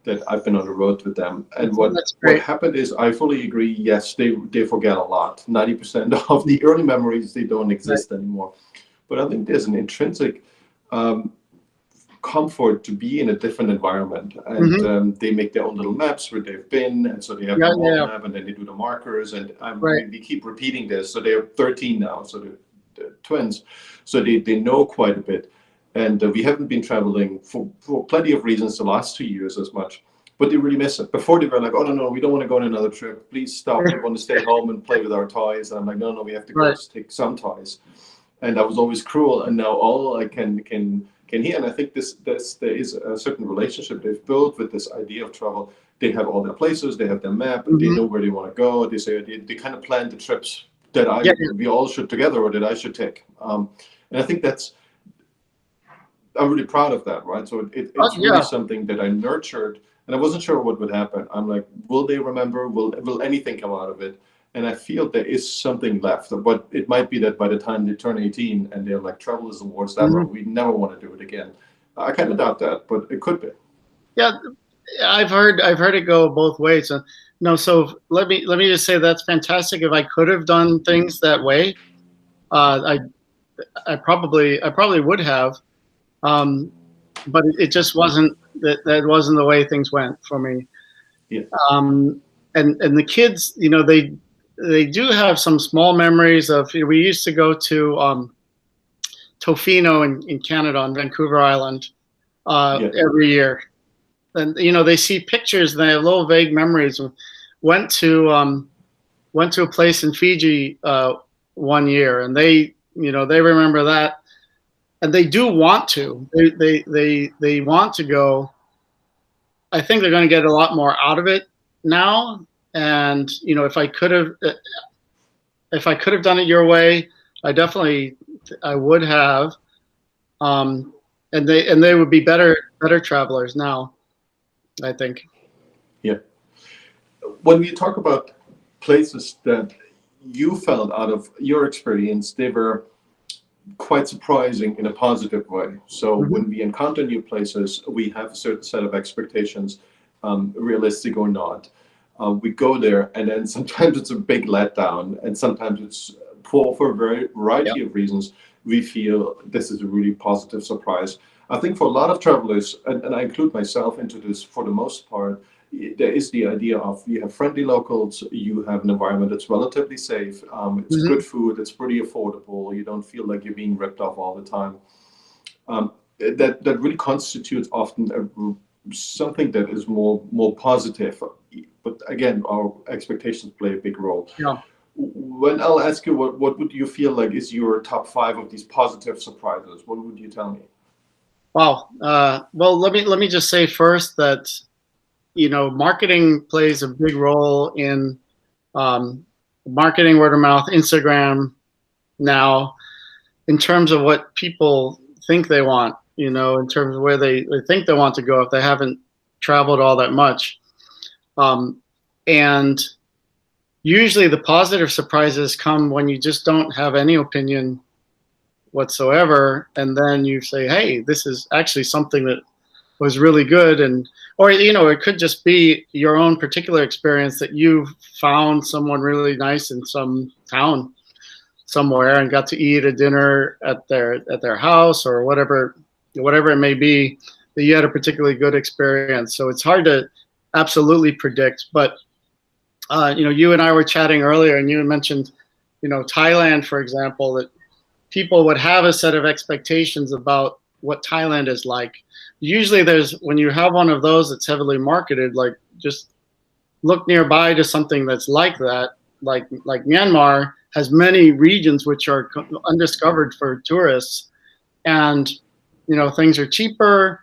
That I've been on the road with them, and what happened is, I fully agree. Yes, they forget a lot. 90% of the early memories, they don't exist anymore. But I think there's an intrinsic comfort to be in a different environment, and they make their own little maps where they've been, and so they have the map, and then they do the markers, and we keep repeating this. So they're 13 now, so they're twins, so they know quite a bit. And we haven't been traveling for plenty of reasons the last 2 years as much, but they really miss it. Before they were like, oh, no, we don't want to go on another trip. Please stop. We want to stay home and play with our toys. And I'm like, no, we have to go Right. take some toys. And I was always cruel. And now all I can hear, and I think there is a certain relationship they've built with this idea of travel. They have all their places, they have their map, and they know where they want to go. They say they kind of plan the trips that we all should together, or that I should take. And I think I'm really proud of that, right? So it's really something that I nurtured, and I wasn't sure what would happen. I'm like, will they remember? Will anything come out of it? And I feel there is something left. But it might be that by the time they turn 18 and they're like, travel is the worst ever, we never want to do it again. I kind of doubt that, but it could be. Yeah, I've heard it go both ways. No, so let me just say that's fantastic. If I could have done things that way, I probably would have. But it just wasn't that wasn't the way things went for me. Yeah. And the kids, they do have some small memories of. We used to go to Tofino in Canada on Vancouver Island every year, and they see pictures and they have little vague memories. Went to a place in Fiji one year, and they remember that. And they do want to. They want to go. I think they're going to get a lot more out of it now. And if I could have done it your way, I would have. And they would be better travelers now, I think. Yeah. When we talk about places that you felt out of your experience, they were quite surprising in a positive way. So when we encounter new places, we have a certain set of expectations, realistic or not. We go there, and then sometimes it's a big letdown, and sometimes it's for a variety of reasons. We feel this is a really positive surprise. I think for a lot of travelers, and I include myself into this for the most part, there is the idea of you have friendly locals, you have an environment that's relatively safe, it's good food, it's pretty affordable, you don't feel like you're being ripped off all the time. That really constitutes often something that is more positive. But again, our expectations play a big role. Yeah. When I'll ask you, what would you feel like is your top 5 of these positive surprises? What would you tell me? Wow. Well, let me just say first that marketing plays a big role in marketing, word of mouth, Instagram now, in terms of what people think they want, in terms of where they think they want to go if they haven't traveled all that much. And usually the positive surprises come when you just don't have any opinion whatsoever. And then you say, hey, this is actually something that was really good. Or it could just be your own particular experience that you found someone really nice in some town somewhere and got to eat a dinner at their house or whatever it may be, that you had a particularly good experience. So it's hard to absolutely predict. But you and I were chatting earlier, and you had mentioned, Thailand, for example, that people would have a set of expectations about what Thailand is like. Usually when you have one of those that's heavily marketed, like just look nearby to something that's like that, like Myanmar has many regions which are undiscovered for tourists, and things are cheaper,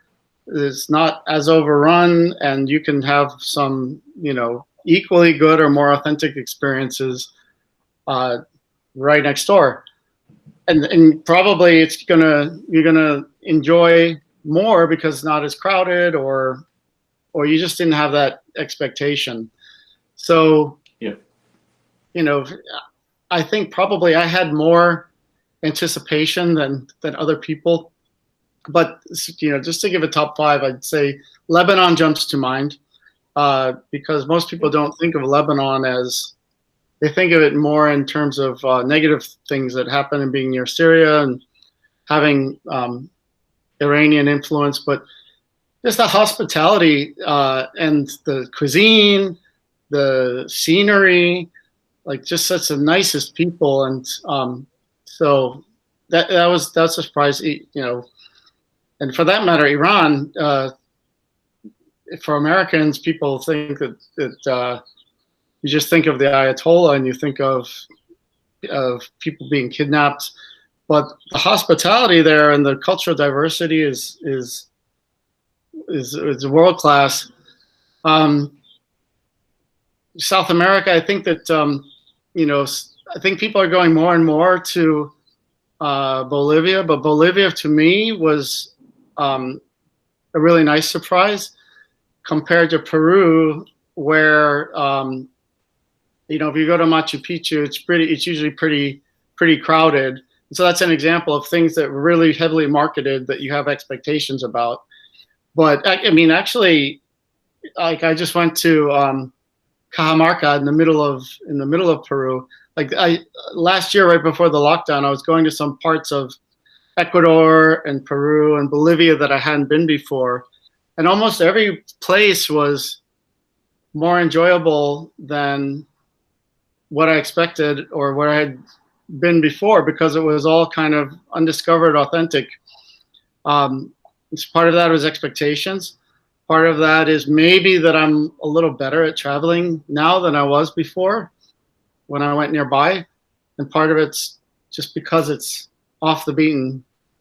it's not as overrun, and you can have some equally good or more authentic experiences right next door, and probably you're gonna enjoy more because it's not as crowded, or you just didn't have that expectation. So I think probably I had more anticipation than other people. But just to give a top 5, I'd say Lebanon jumps to mind, because most people don't think of Lebanon as, they think of it more in terms of negative things that happen in being near Syria and having Iranian influence, but just the hospitality and the cuisine, the scenery, like just such the nicest people, and so that's a surprise. and for that matter, Iran. For Americans, people think that you just think of the Ayatollah and you think of people being kidnapped, but the hospitality there and the cultural diversity is world class. South America, I think that I think people are going more and more to Bolivia, but Bolivia to me was a really nice surprise compared to Peru, where if you go to Machu Picchu, it's usually pretty crowded. And so that's an example of things that were really heavily marketed that you have expectations about. But I mean, actually, like I just went to Cajamarca in the middle of Peru. Like last year, right before the lockdown, I was going to some parts of Ecuador and Peru and Bolivia that I hadn't been before. And almost every place was more enjoyable than what I expected or where I had been before, because it was all kind of undiscovered, authentic. Part of that was expectations. Part of that is maybe that I'm a little better at traveling now than I was before when I went nearby. And part of it's just because it's off the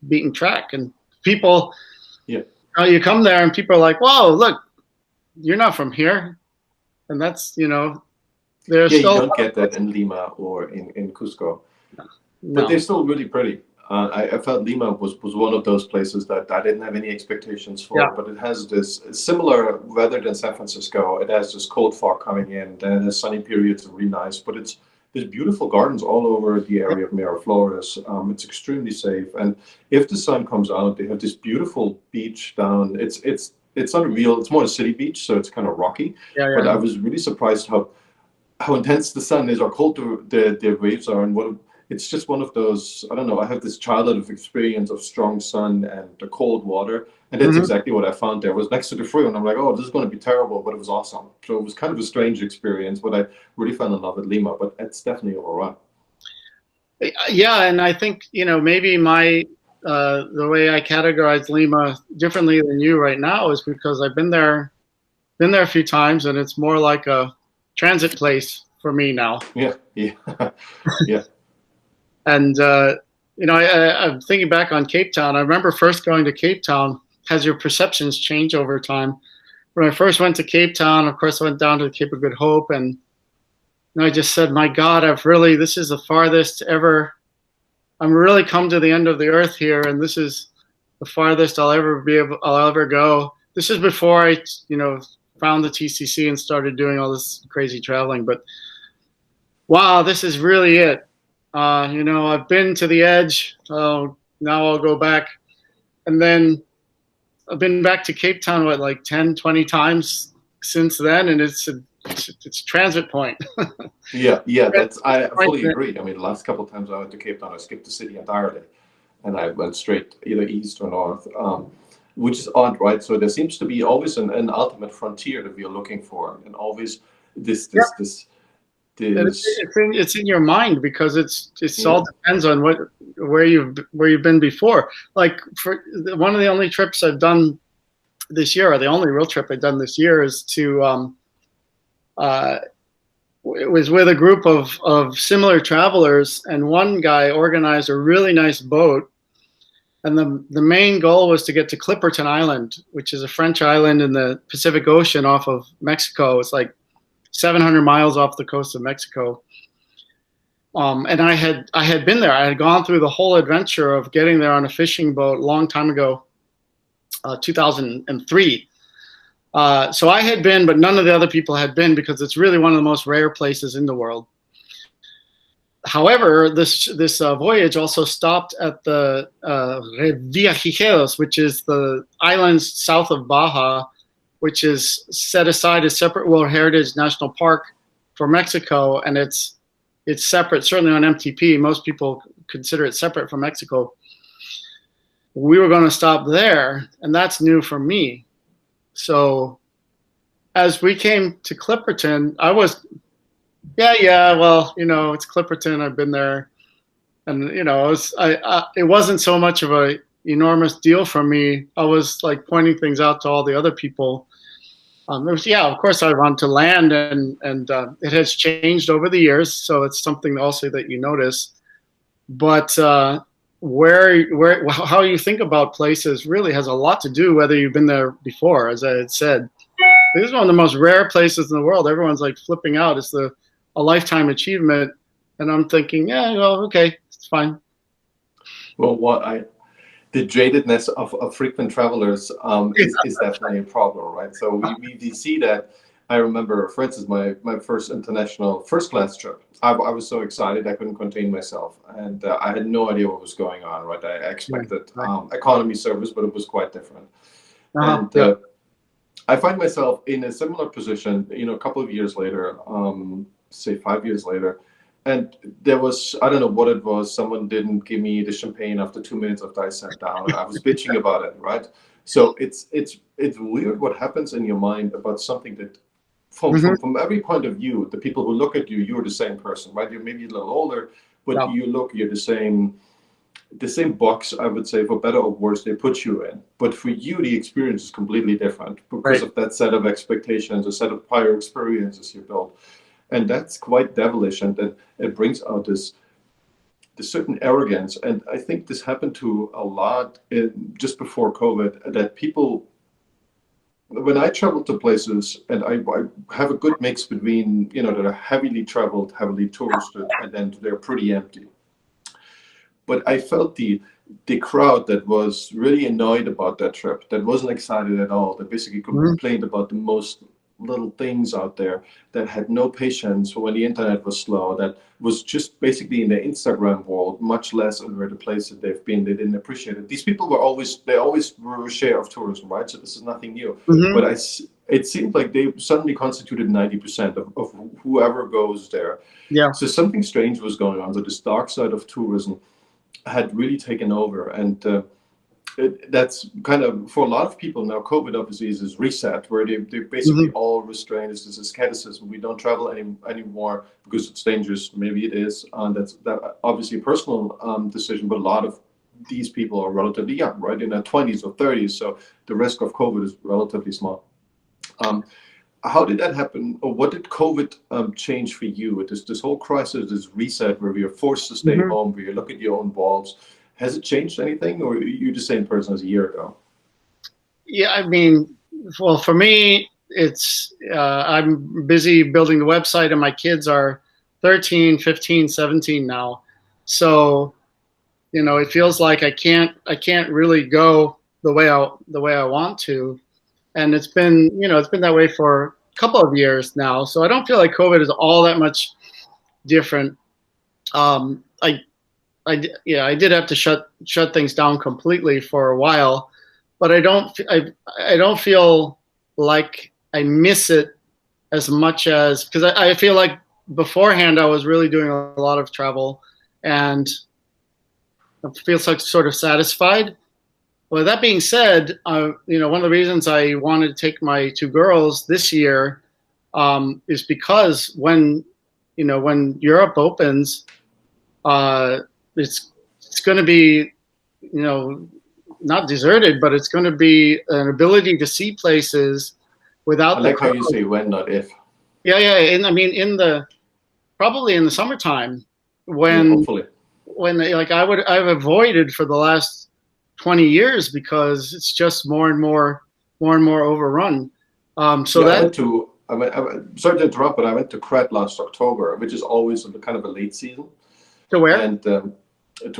beaten track. And people, you come there and people are like, whoa, look, you're not from here. And that's, there's you still... don't get that in Lima or in Cusco. No. But they're still really pretty. I felt Lima was one of those places that I didn't have any expectations for, but it has this similar weather than San Francisco. It has this cold fog coming in, then the sunny periods are really nice, but there's beautiful gardens all over the area of Miraflores. It's extremely safe, and if the sun comes out, they have this beautiful beach down. It's unreal. It's more a city beach, so it's kind of rocky. But I was really surprised how intense the sun is, or cold the waves are, and it's just one of those, I don't know, I have this childhood experience of strong sun and the cold water, and that's exactly what I found there. I was next to the freeway, and I'm like, oh, this is going to be terrible, but it was awesome. So it was kind of a strange experience, but I really fell in love with Lima, but it's definitely overrun. Yeah, and I think, maybe the way I categorize Lima differently than you right now is because I've been there a few times, and it's more like a transit place for me now. Yeah. And, I'm thinking back on Cape Town. I remember first going to Cape Town. Has your perceptions changed over time? When I first went to Cape Town, of course, I went down to the Cape of Good Hope. And I just said, my God, this is the farthest ever. I'm really come to the end of the earth here. And this is the farthest I'll ever go. This is before I, found the TCC and started doing all this crazy traveling. But wow, this is really it. I've been to the edge. Now I'll go back. And then I've been back to Cape Town, 10, 20 times since then. And it's a transit point. Yeah. I fully agree. I mean, the last couple of times I went to Cape Town, I skipped the city entirely. And I went straight either east or north, which is odd, right? So there seems to be always an ultimate frontier that we are looking for. And always this it's in your mind, because it's all depends on where you've been before. Like for one of the only trips I've done this year, or the only real trip I've done this year, is to it was with a group of similar travelers, and one guy organized a really nice boat, and the main goal was to get to Clipperton Island, which is a French island in the Pacific Ocean off of Mexico. It's like 700 miles off the coast of Mexico. And I had been there. I had gone through the whole adventure of getting there on a fishing boat a long time ago, 2003. So I had been, but none of the other people had been, because it's really one of the most rare places in the world. However, this voyage also stopped at the Revillagigedos, which is the islands south of Baja, which is set aside as separate World Heritage National Park for Mexico, and it's separate. Certainly on MTP, most people consider it separate from Mexico. We were going to stop there, and that's new for me. So as we came to Clipperton, I was, well, it's Clipperton. I've been there, and it wasn't so much of enormous deal for me. I was like pointing things out to all the other people. It was, yeah, of course I want to land, and it has changed over the years. So it's something also that you notice. But how you think about places really has a lot to do whether you've been there before. As I had said, this is one of the most rare places in the world. Everyone's like flipping out. It's a lifetime achievement, and I'm thinking, yeah, well, okay, it's fine. Well, the jadedness of frequent travelers is definitely a problem, right? So we see that. I remember, for instance, my first international first-class trip. I was so excited I couldn't contain myself, and I had no idea what was going on, right? I expected economy service, but it was quite different. And I find myself in a similar position, a couple of years later, say 5 years later, and there was, I don't know what it was, someone didn't give me the champagne after 2 minutes after I sat down, and I was bitching about it, right? So it's weird what happens in your mind about something that, from every point of view, the people who look at you, you're the same person, right? You're maybe a little older, but you're the same box, I would say, for better or worse, they put you in. But for you, the experience is completely different because of that set of expectations, a set of prior experiences you built. And that's quite devilish, and then it brings out this certain arrogance. And I think this happened to a lot just before COVID, that people, when I travel to places, and I have a good mix between, that are heavily traveled, heavily touristed, and then they're pretty empty. But I felt the crowd that was really annoyed about that trip, that wasn't excited at all, that basically complained about the most little things out there, that had no patience for when the internet was slow, that was just basically in the Instagram world, much less over the place that they've been. They didn't appreciate it. These people always were a share of tourism, right? So this is nothing new. But it seemed like they suddenly constituted 90% of whoever goes there. Yeah. So something strange was going on. So this dark side of tourism had really taken over, and that's kind of, for a lot of people now, COVID obviously is this reset where they basically all restrained. It's this asceticism. We don't travel anymore because it's dangerous. Maybe it is, and that's obviously a personal decision. But a lot of these people are relatively young, right, in their 20s or 30s, so the risk of COVID is relatively small. How did that happen, or what did COVID change for you? It is this whole crisis, this reset where we are forced to stay home, where you look at your own walls. Has it changed anything, or are you the same person as a year ago? Yeah, I mean, well, for me, it's I'm busy building the website, and my kids are 13, 15, 17 now. So, it feels like I can't really go the way I want to. And it's been that way for a couple of years now. So I don't feel like COVID is all that much different. I did have to shut things down completely for a while, but I don't feel like I miss it as much as, because I feel like beforehand I was really doing a lot of travel, and I feel sort of satisfied. Well, that being said, one of the reasons I wanted to take my two girls this year is because when Europe opens, it's going to be, not deserted, but it's going to be an ability to see places without. I like how you say when, not if. Yeah, and probably in the summertime when I've avoided for the last 20 years because it's just more and more overrun. I'm sorry to interrupt, but I went to Crete last October, which is always kind of a late season. To where? And to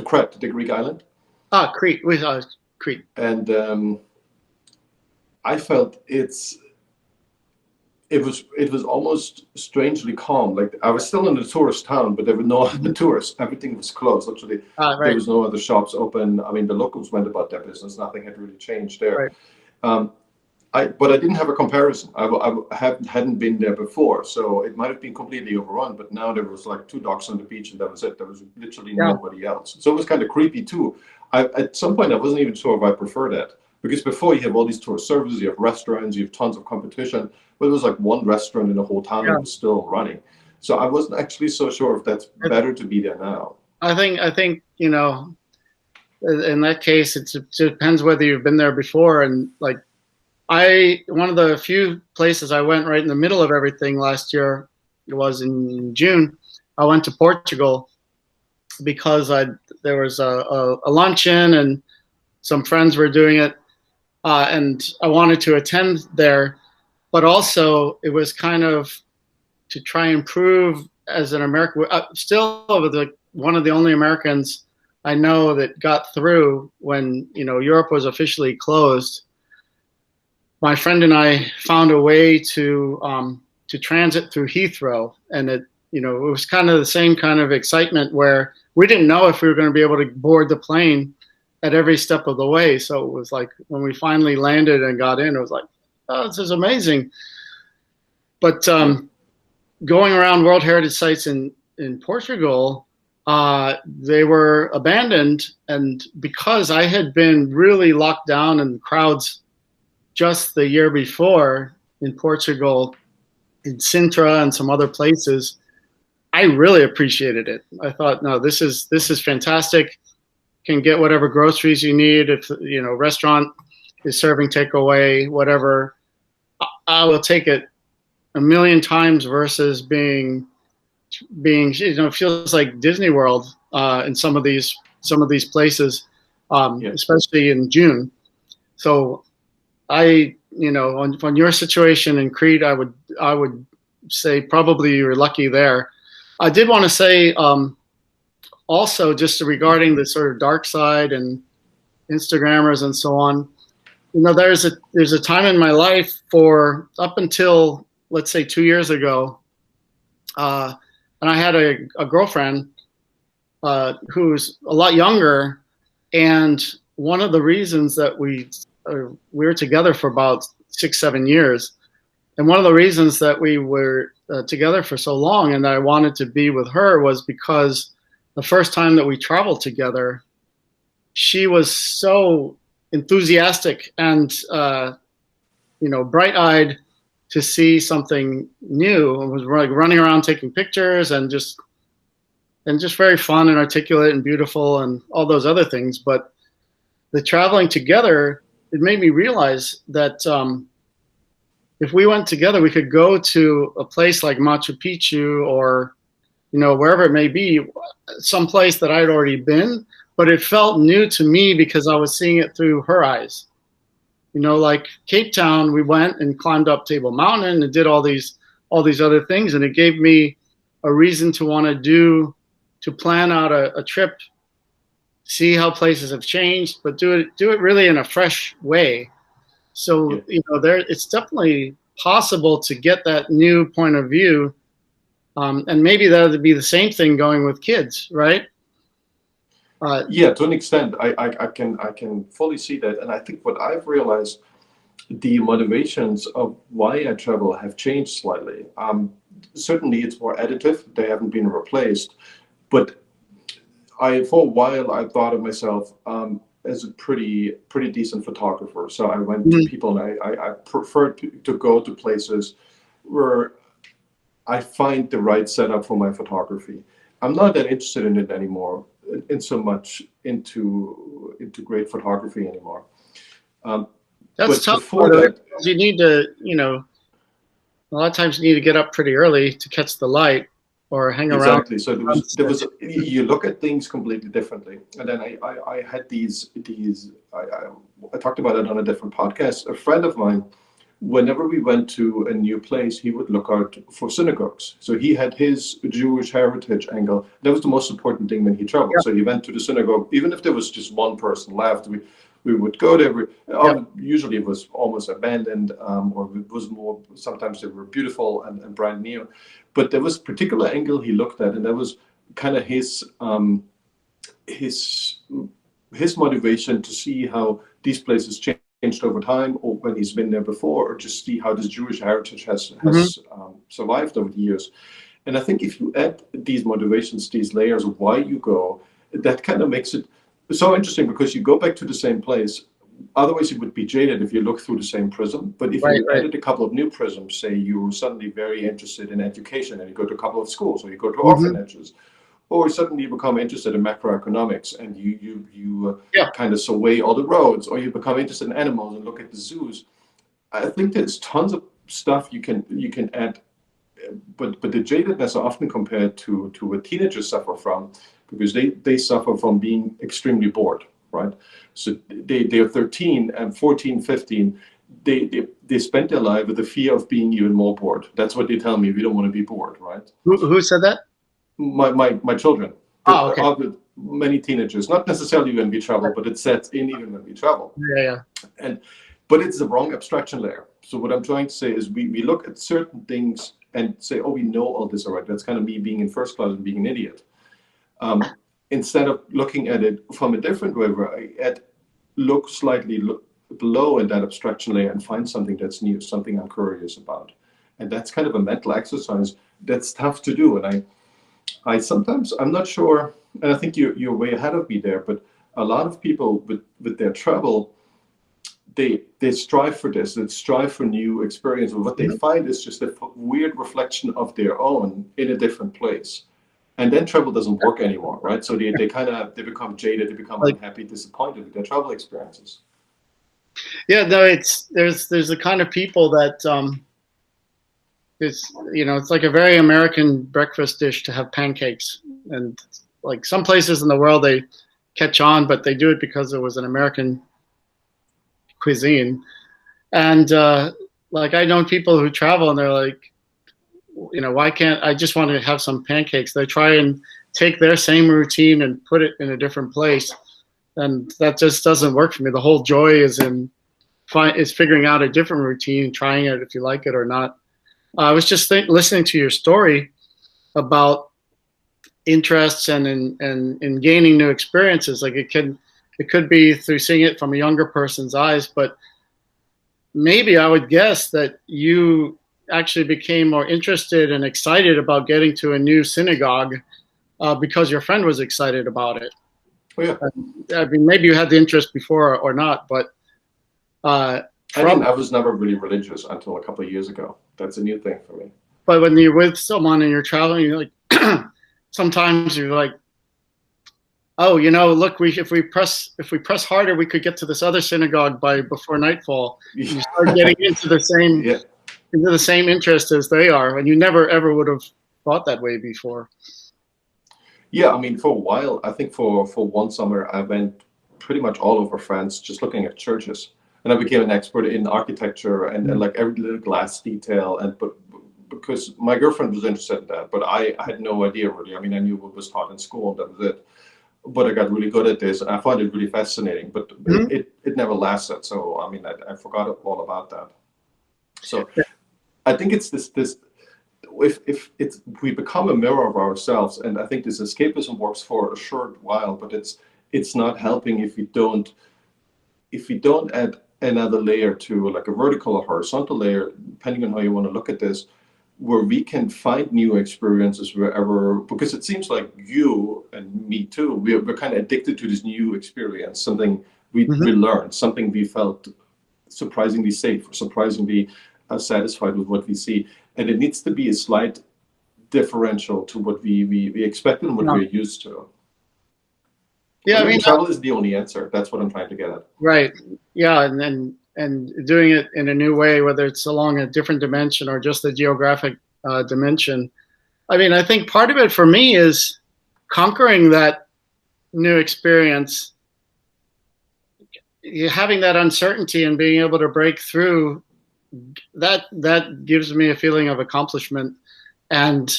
Crete, the Greek island. Crete. Crete. And I felt it was almost strangely calm. Like I was still in the tourist town, but there were no other tourists. Everything was closed. Literally, there was no other shops open. I mean, the locals went about their business. Nothing had really changed there. Right. But I didn't have a comparison. I hadn't been there before, so it might have been completely overrun. But now there was like 2 dogs on the beach, and that was it. There was literally nobody else. So it was kind of creepy too. At some point, I wasn't even sure if I preferred that. Because before you have all these tourist services, you have restaurants, you have tons of competition. But it was like one restaurant in the whole town that was still running. So I wasn't actually so sure if that's better to be there now. I think in that case, it depends whether you've been there before. And like, one of the few places I went right in the middle of everything last year, it was in June. I went to Portugal because there was a luncheon and some friends were doing it, and I wanted to attend there. But also, it was kind of to try and prove as an American, still one of the only Americans I know that got through when Europe was officially closed. My friend and I found a way to transit through Heathrow, and it was kind of the same kind of excitement where we didn't know if we were going to be able to board the plane at every step of the way. So it was like when we finally landed and got in, it was like, oh, this is amazing. But going around World Heritage sites in Portugal, they were abandoned, and because I had been really locked down in crowds just the year before in Portugal, in Sintra and some other places, I really appreciated it. I thought, no, this is fantastic. Can get whatever groceries you need. If restaurant is serving takeaway, whatever, I will take it a million times versus being it feels like Disney World in some of these places, especially in June. So on your situation in Crete, I would say probably you were lucky there. I did want to say also just regarding the sort of dark side and Instagrammers and so on. There's a time in my life for up until, let's say, 2 years ago, and I had a girlfriend who's a lot younger, and one of the reasons that we were together for about 6-7 years, and one of the reasons that we were together for so long and that I wanted to be with her was because the first time that we traveled together, she was so enthusiastic and bright-eyed to see something new, and was like running around taking pictures and just very fun and articulate and beautiful and all those other things. But the traveling together, it made me realize that if we went together, we could go to a place like Machu Picchu or wherever it may be, some place that I'd already been, but it felt new to me because I was seeing it through her eyes. Like Cape Town, we went and climbed up Table Mountain and did all these other things, and it gave me a reason to want to plan out a trip, see how places have changed, but do it really in a fresh way. So it's definitely possible to get that new point of view, and maybe that would be the same thing going with kids, right? To an extent, I can fully see that, and I think what I've realized, the motivations of why I travel have changed slightly. Certainly, it's more additive; they haven't been replaced. But for a while, I thought of myself as a pretty decent photographer. So I went to people, and I prefer to go to places where I find the right setup for my photography. I'm not that interested in it anymore, in so much into great photography anymore. That's tough. Before that, you need to, a lot of times you need to get up pretty early to catch the light or hang around. Exactly. So there was you look at things completely differently. And then I had these I talked about it on a different podcast. A friend of mine, whenever we went to a new place, he would look out for synagogues. So he had his Jewish heritage angle. That was the most important thing when he traveled. Yeah. So he went to the synagogue, even if there was just one person left. We would go there. Usually it was almost abandoned, or it was more. Sometimes they were beautiful and brand new. But there was a particular angle he looked at, and that was kind of his motivation to see how these places changed over time, or when he's been there before, or just see how this Jewish heritage has survived over the years. And I think if you add these motivations, these layers of why you go, that kind of makes it so interesting, because you go back to the same place. Otherwise, it would be jaded if you look through the same prism. But if you added a couple of new prisms, say you were suddenly very interested in education and you go to a couple of schools, or you go to orphanages, or suddenly you become interested in macroeconomics and you Yeah. kind of survey all the roads, or you become interested in animals and look at the zoos. I think there's tons of stuff you can add, but the jadedness are often compared to what teenagers suffer from, because they suffer from being extremely bored, right? So they're 13 and 14, 15. They spend their life with the fear of being even more bored. That's what they tell me. We don't want to be bored, right? Who said that? My children. Oh, okay. Many teenagers, not necessarily when we travel, but it sets in even when we travel. Yeah. But it's the wrong abstraction layer. So what I'm trying to say is we look at certain things and say, oh, we know all this already. That's kind of me being in first class and being an idiot. Instead of looking at it from a different way, where I look slightly below in that abstraction layer and find something that's new, something I'm curious about. And that's kind of a mental exercise that's tough to do. And I sometimes, I'm not sure, and I think you're way ahead of me there, but a lot of people with their travel, they strive for this, they strive for new experience. But what they find is just a weird reflection of their own in a different place. And then travel doesn't work anymore, right? So they become jaded, they become unhappy, disappointed with their travel experiences. Yeah, no, there's the kind of people that it's like a very American breakfast dish to have pancakes, and like some places in the world they catch on, but they do it because it was an American cuisine. And like I know people who travel and they're like, why can't I just want to have some pancakes? They try and take their same routine and put it in a different place, and that just doesn't work for me. The whole joy is in figuring out a different routine, trying it if you like it or not. I was just listening to your story about interests and in gaining new experiences. Like it could be through seeing it from a younger person's eyes, but maybe I would guess that you actually became more interested and excited about getting to a new synagogue because your friend was excited about it. Oh, yeah. I mean, maybe you had the interest before or not, but I was never really religious until a couple of years ago. That's a new thing for me. But when you're with someone and you're traveling, you're like, sometimes you're like, oh, look, if we press harder, we could get to this other synagogue before nightfall. You start getting into the same interest as they are, and you never ever would have thought that way before. Yeah, I mean, for a while, I think for one summer, I went pretty much all over France just looking at churches. And I became an expert in architecture and like every little glass detail. But because my girlfriend was interested in that, but I had no idea really. I mean, I knew what was taught in school and that was it. But I got really good at this and I found it really fascinating, but it never lasted. So, I mean, I forgot all about that. So I think it's this if we become a mirror of ourselves, and I think this escapism works for a short while, but it's not helping if we don't add another layer to, like a vertical or horizontal layer, depending on how you want to look at this, where we can find new experiences wherever, because it seems like you and me too, we're kind of addicted to this new experience, something we learned, something we felt surprisingly safe, surprisingly satisfied with what we see. And it needs to be a slight differential to what we expect and what we're used to. Yeah, I mean, travel is the only answer. That's what I'm trying to get at. Right. Yeah, and doing it in a new way, whether it's along a different dimension or just a geographic dimension. I mean, I think part of it for me is conquering that new experience, having that uncertainty and being able to break through. That gives me a feeling of accomplishment, and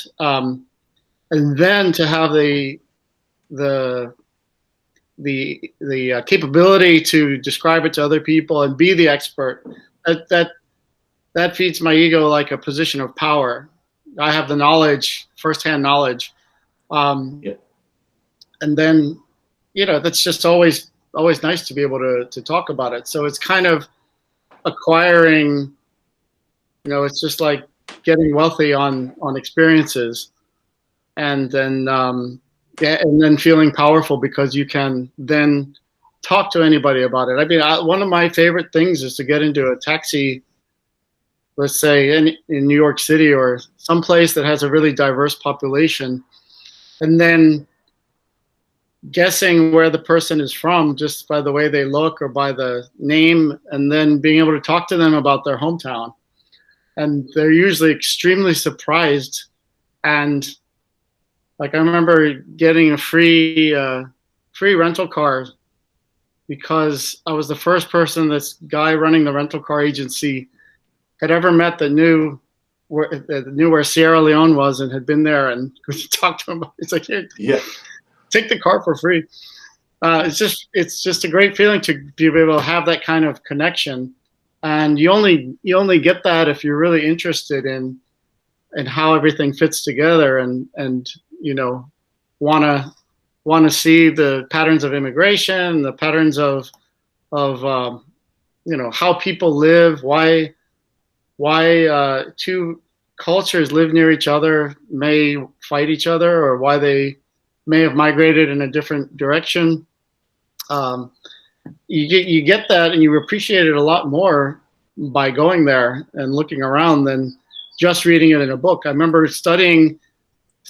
then to have the capability to describe it to other people and be the expert, that feeds my ego like a position of power. I have the knowledge, firsthand knowledge, and then that's just always nice to be able to talk about it. So it's kind of acquiring. It's just like getting wealthy on experiences, and then and then feeling powerful because you can then talk to anybody about it. I mean, one of my favorite things is to get into a taxi, let's say in New York City or someplace that has a really diverse population, and then guessing where the person is from just by the way they look or by the name, and then being able to talk to them about their hometown. And they're usually extremely surprised. And like I remember getting a free rental car because I was the first person this guy running the rental car agency had ever met that knew where Sierra Leone was and had been there, and could talk to him about it. It's like, here, Yeah. take the car for free. It's just a great feeling to be able to have that kind of connection, and you only get that if you're really interested in how everything fits together, and you know, want to see the patterns of immigration, the patterns of you know, how people live, why two cultures live near each other, may fight each other, or why they may have migrated in a different direction. You get that, and you appreciate it a lot more by going there and looking around than just reading it in a book. I remember studying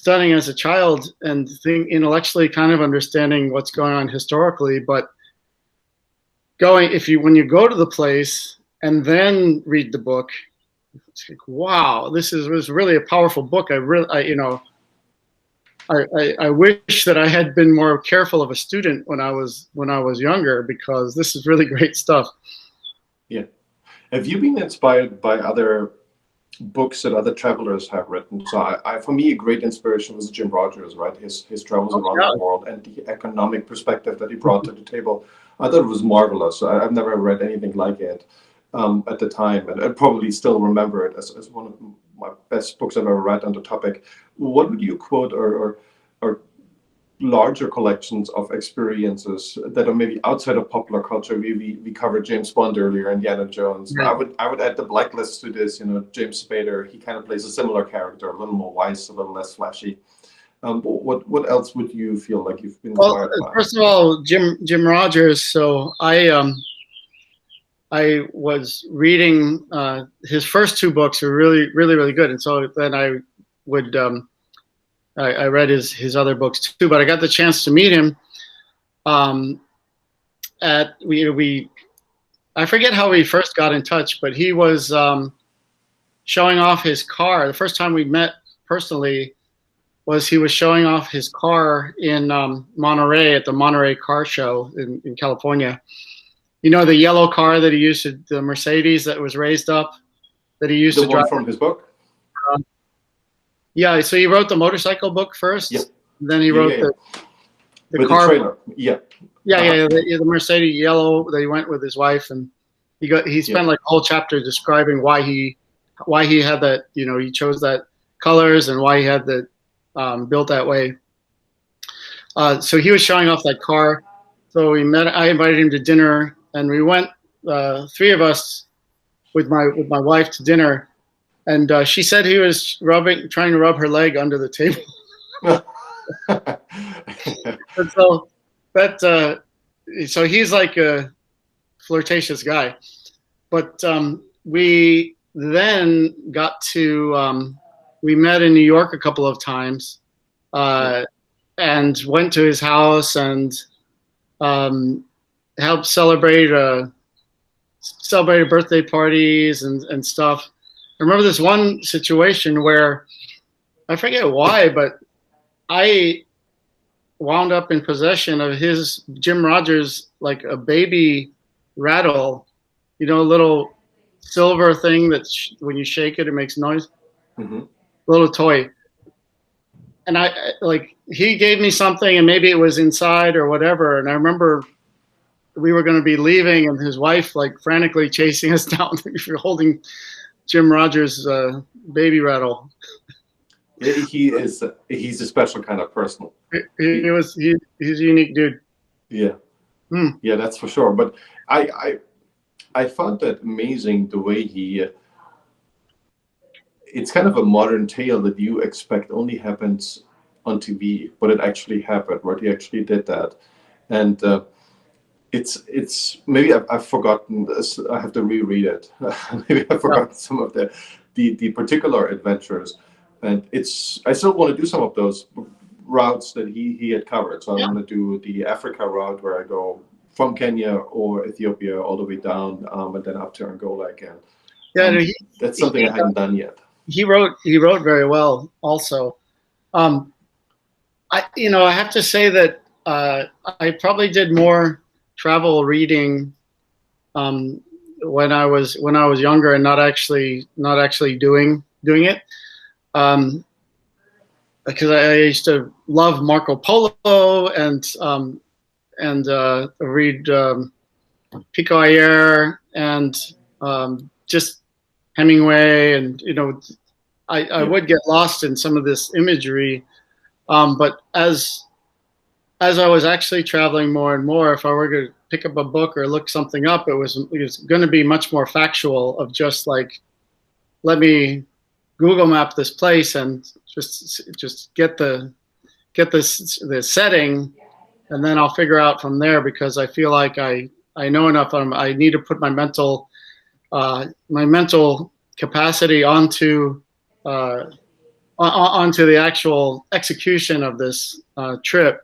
as a child and intellectually kind of understanding what's going on historically, but when you go to the place and then read the book, it's like, wow, this was really a powerful book. I wish that I had been more careful of a student when I was younger, because this is really great stuff. Yeah. Have you been inspired by other books that other travelers have written? So for me, a great inspiration was Jim Rogers, right? His travels around the world and the economic perspective that he brought to the table. I thought it was marvelous. I've never read anything like it at the time, and I probably still remember it as one of my best books I've ever read on the topic. What would you quote, or larger collections of experiences that are maybe outside of popular culture? We covered James Bond earlier, Indiana Jones. Right. I would add the Blacklist to this. You know, James Spader, he kind of plays a similar character, a little more wise, a little less flashy. What else would you feel like you've been inspired by? First of all, Jim Rogers. So I was reading his first two books are really, really, really good, and so then I would I read his other books too. But I got the chance to meet him at I forget how we first got in touch, but he was showing off his car. The first time we met personally was he was showing off his car in Monterey at the Monterey Car Show in California. You know, the yellow car that he used, the Mercedes that was raised up, that he used to drive. The one from his book? Yeah, so he wrote the motorcycle book first. Yeah. Then he wrote the car. The trailer. Yeah. The Mercedes yellow that he went with his wife, and he spent like a whole chapter describing why he had that, you know, he chose that colors and why he had that built that way. So he was showing off that car. So I invited him to dinner, and we went, three of us with my wife to dinner, and she said he was trying to rub her leg under the table. And so he's like a flirtatious guy. But we then got to we met in New York a couple of times, and went to his house and helped celebrate birthday parties and stuff. I remember this one situation where I forget why, but I wound up in possession of his Jim Rogers, like a baby rattle, you know, a little silver thing that when you shake it, it makes noise. Mm-hmm. Little toy. And he gave me something, and maybe it was inside or whatever. And I remember we were going to be leaving, and his wife like frantically chasing us down. If you're holding Jim Rogers' baby rattle. He's a special kind of person. He's a unique dude. Yeah. Yeah, that's for sure. But I found that amazing, the way it's kind of a modern tale that you expect only happens on TV, but it actually happened, right? He actually did that. And it's maybe I've forgotten this. I have to reread it. Maybe I've forgotten some of the particular adventures. And I still want to do some of those, routes that he had covered. So I want to do the Africa route where I go from Kenya or Ethiopia all the way down and then up to Angola again. Yeah, that's something I hadn't done yet. He wrote very well also. I have to say that I probably did more travel reading when I was younger and not actually doing it. Because I used to love Marco Polo and read Pico Ayer and just Hemingway, and I would get lost in some of this imagery. But as I was actually traveling more and more, if I were to pick up a book or look something up, it was going to be much more factual, of just like, let me Google map this place and just get the setting, and then I'll figure out from there, because I feel like I know enough. I need to put my mental capacity onto the actual execution of this trip,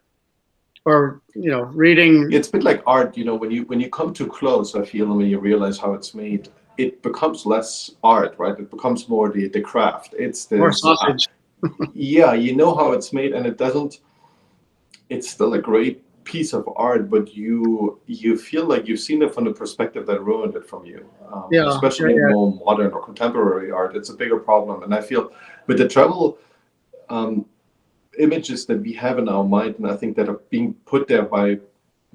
or reading. It's a bit like art, when you come too close, I feel, and when you realize how it's made, it becomes less art, right? It becomes more the craft. It's the more sausage. Yeah, you know how it's made, and it's still a great piece of art, but you feel like you've seen it from the perspective that ruined it from you. Especially in more modern or contemporary art, it's a bigger problem. And I feel with the travel images that we have in our mind, and I think that are being put there by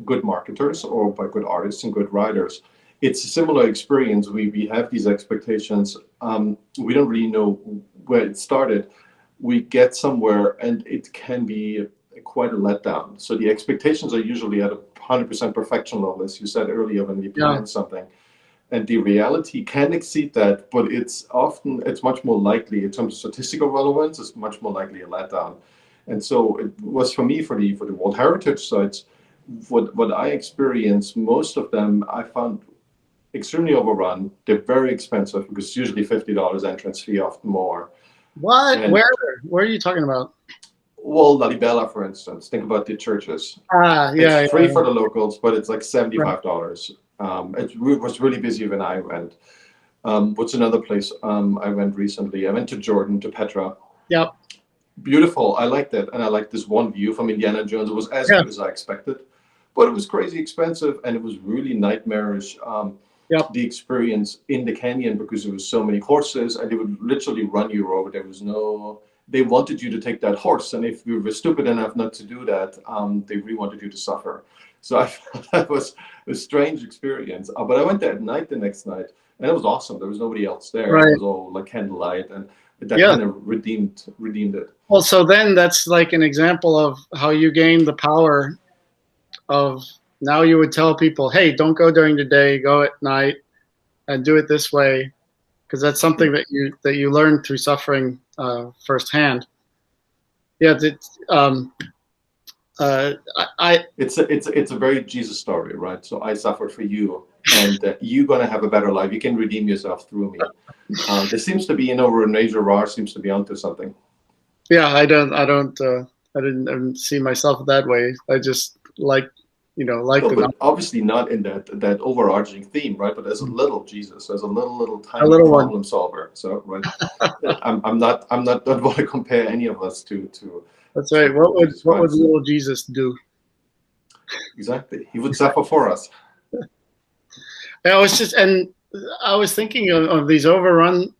good marketers or by good artists and good writers, it's a similar experience. We have these expectations. We don't really know where it started. We get somewhere, and it can be quite a letdown. So the expectations are usually at 100% perfection level, as you said earlier, when you plan something. And the reality can exceed that, but it's much more likely, in terms of statistical relevance, it's much more likely a letdown. And so it was for me, for the World Heritage sites, what I experienced, most of them I found extremely overrun. They're very expensive, because it's usually $50 entrance fee, often more. What? And where are you talking about? Well, Lalibela, for instance. Think about the churches. It's free for the locals, but it's like $75. It was really busy when I went. What's another place I went recently? I went to Jordan, to Petra. Yep. Beautiful. I liked it. And I liked this one view from Indiana Jones. It was as good as I expected. But it was crazy expensive, and it was really nightmarish. The experience in the canyon, because there was so many horses, and they would literally run you over. They wanted you to take that horse, and if you were stupid enough not to do that, they really wanted you to suffer. So I felt that was a strange experience. But I went there at night the next night, and it was awesome. There was nobody else there. Right. It was all like candlelight, and that kind of redeemed it. Well, so then that's like an example of how you gain the power of, now you would tell people, hey, don't go during the day, go at night, and do it this way, because that's something that you learn through suffering firsthand. Yeah, it's a very Jesus story, right? So I suffered for you, and you're gonna have a better life. You can redeem yourself through me. There seems to be, René Girard seems to be onto something. Yeah, I didn't see myself that way. I just like. But obviously not in that overarching theme, right? But as a little Jesus, as a little tiny problem solver. So, right, I'm not don't want to compare any of us to. That's right. What would little Jesus do? Exactly, he would suffer for us. I was thinking of these overrun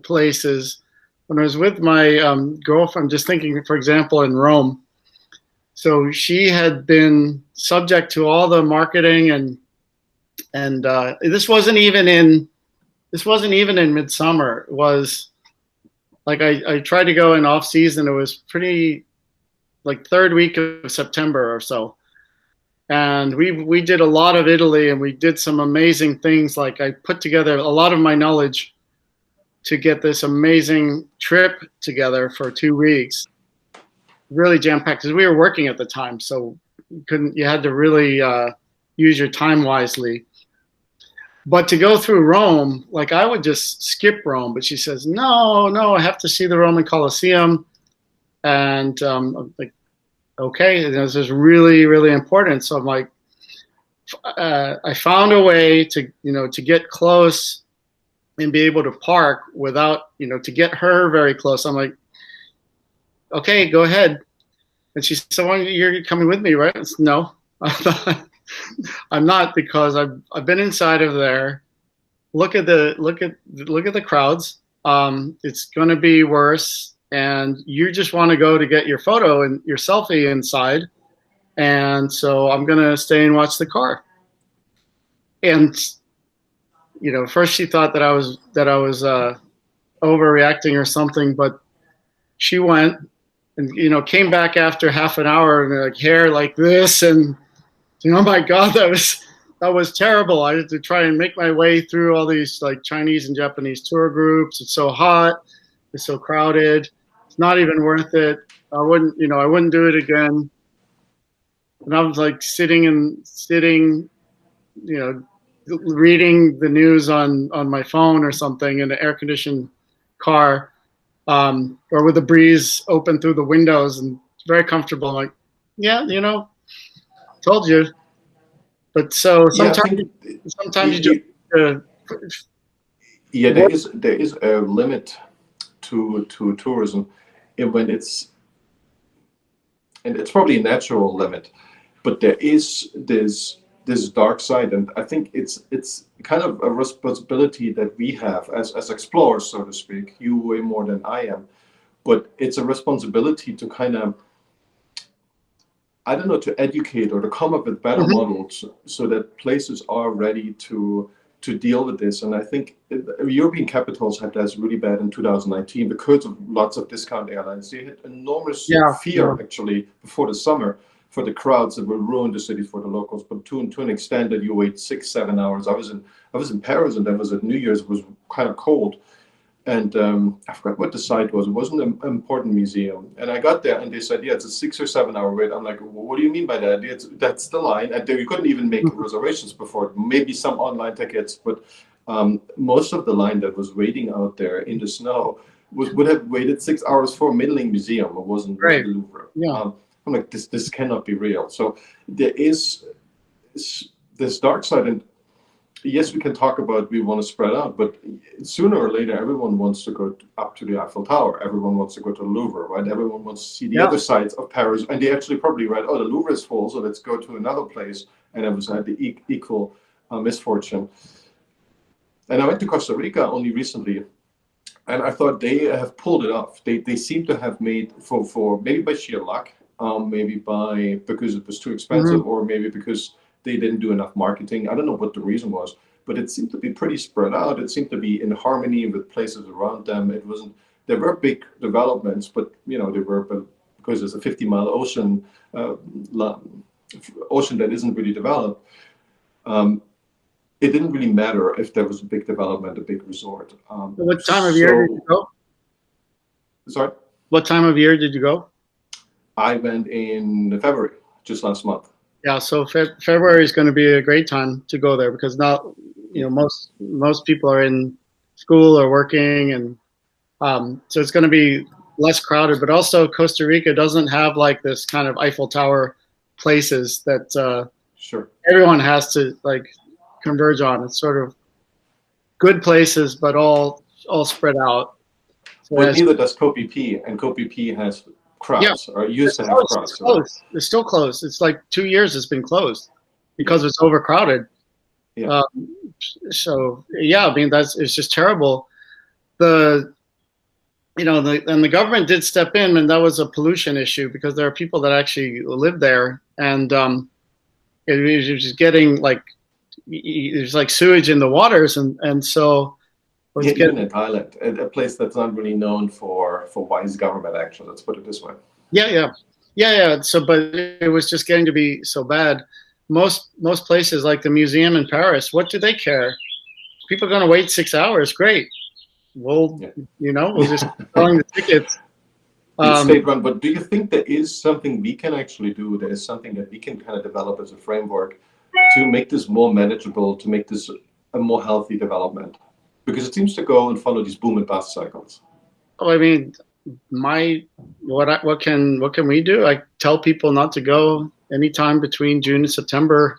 places when I was with my girlfriend. Just thinking, for example, in Rome. So she had been subject to all the marketing, and this wasn't even in midsummer. It was like I tried to go in off season. It was pretty like third week of September or so, and we did a lot of Italy, and we did some amazing things. Like I put together a lot of my knowledge to get this amazing trip together for 2 weeks. Really jam-packed, because we were working at the time, so you had to really use your time wisely. But to go through Rome, like I would just skip Rome, but she says, no, I have to see the Roman Colosseum. And I'm like, okay, this is really, really important. So I'm like, I found a way to, to get close and be able to park without, to get her very close. I'm like, okay, go ahead. And she said, well, you're coming with me, right? I said, no, I'm not, because I've been inside of there. Look at the crowds. It's going to be worse. And you just want to go to get your photo and your selfie inside. And so I'm going to stay and watch the car. And, first she thought that I was overreacting or something, but she went and, came back after half an hour and like hair like this. And, oh my God, that was terrible. I had to try and make my way through all these like Chinese and Japanese tour groups. It's so hot. It's so crowded. It's not even worth it. I wouldn't do it again. And I was like sitting, reading the news on my phone or something in an air-conditioned car, or with the breeze open through the windows, and very comfortable. I'm like, yeah, told you. But so sometimes you just there is a limit to tourism, and it's probably a natural limit, but there is this dark side, and I think it's kind of a responsibility that we have as explorers, so to speak. You way more than I am, but it's a responsibility to kind of, I don't know, to educate or to come up with better models so that places are ready to deal with this. And I think European capitals had that really bad in 2019 because of lots of discount airlines. They had enormous fear actually before the summer for the crowds that will ruin the city for the locals. But to an extent that you wait 6-7 hours. I was in Paris, and that was at New Year's. It was kind of cold. And I forgot what the site was. It wasn't an important museum. And I got there and they said, yeah, it's a 6 or 7 hour wait. I'm like, well, what do you mean by that? That's the line. And you couldn't even make reservations before. Maybe some online tickets, but most of the line that was waiting out there in the snow would have waited 6 hours for a middling museum. It wasn't the Louvre. Yeah. I'm like, this cannot be real. So there is this dark side. And yes, we can talk about we want to spread out, but sooner or later, everyone wants to go up to the Eiffel Tower. Everyone wants to go to the Louvre, right? Everyone wants to see the other sides of Paris. And they actually probably read, oh, the Louvre is full, so let's go to another place. And I was had the equal misfortune. And I went to Costa Rica only recently, and I thought they have pulled it off. They seem to have made, for maybe by sheer luck, maybe because it was too expensive, or maybe because they didn't do enough marketing. I don't know what the reason was, but it seemed to be pretty spread out. It seemed to be in harmony with places around them. There were big developments, but they were, because there's a 50-mile ocean that isn't really developed. It didn't really matter if there was a big development, a big resort. What time of year did you go? Sorry? What time of year did you go? I went in February, just last month. Yeah, so February is going to be a great time to go there, because now, most people are in school or working, and so it's going to be less crowded. But also, Costa Rica doesn't have like this kind of Eiffel Tower places that everyone has to like converge on. It's sort of good places, but all spread out. So well, neither does Kopi, and Kopi has crowds, or used to have crowds. It's closed. It's still closed. It's like 2 years it's been closed because it's overcrowded. Yeah. So yeah, I mean it's just terrible. The government did step in, and that was a pollution issue, because there are people that actually live there, and it was just getting like there's like sewage in the waters, and so. Even in Thailand, a place that's not really known for wise government action. Let's put it this way. Yeah. So, but it was just getting to be so bad. Most places, like the museum in Paris, what do they care? People are going to wait 6 hours. Great. We'll just selling the tickets. It's state run, but do you think there is something we can actually do? There is something that we can kind of develop as a framework to make this more manageable, to make this a more healthy development? Because it seems to go and follow these boom and bust cycles. Oh, I mean, what can we do? I tell people not to go anytime between June and September,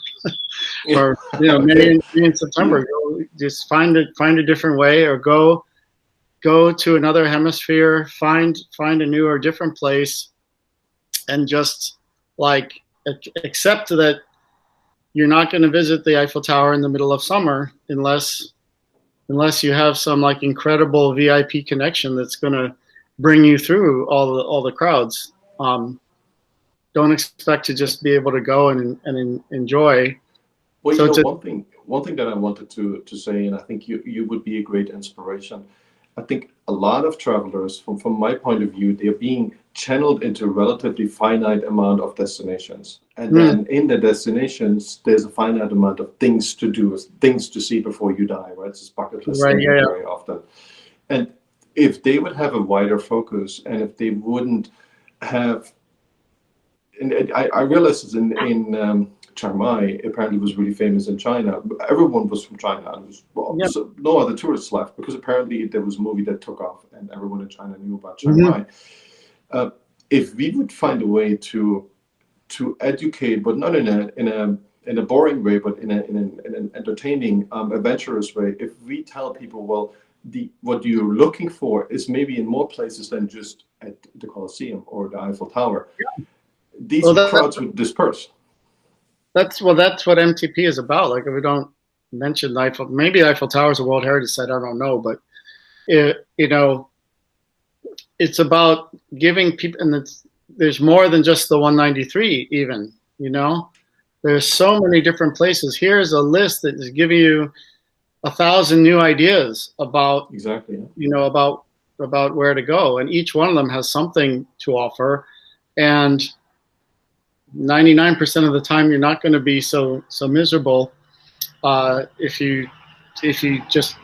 or May and September. Go, just find a different way, or go to another hemisphere, find a new or different place, and just like accept that you're not going to visit the Eiffel Tower in the middle of summer unless you have some like incredible VIP connection that's going to bring you through all the crowds. Don't expect to just be able to go and enjoy. Well, so one thing that I wanted to say, and I think you would be a great inspiration. I think a lot of travelers, from my point of view, they're being channeled into a relatively finite amount of destinations. And then in the destinations, there's a finite amount of things to do, things to see before you die, right? It's just bucket list very often. And if they would have a wider focus, and if they wouldn't have, and I realized this in Chiang Mai, apparently was really famous in China. Everyone was from China, and so no other tourists left, because apparently there was a movie that took off and everyone in China knew about Chiang Mai. If we would find a way to educate, but not in a boring way, but in an entertaining, adventurous way, if we tell people, well, what you're looking for is maybe in more places than just at the Colosseum or the Eiffel Tower, these crowds would disperse. That's what MTP is about. Like, if we don't mention Eiffel, maybe Eiffel Tower is a World Heritage Site, I don't know, but it's about giving people, and there's more than just the 193 even, there's so many different places. Here's a list that is giving you 1,000 new ideas about about where to go, and each one of them has something to offer, and 99% of the time you're not going to be so miserable if you just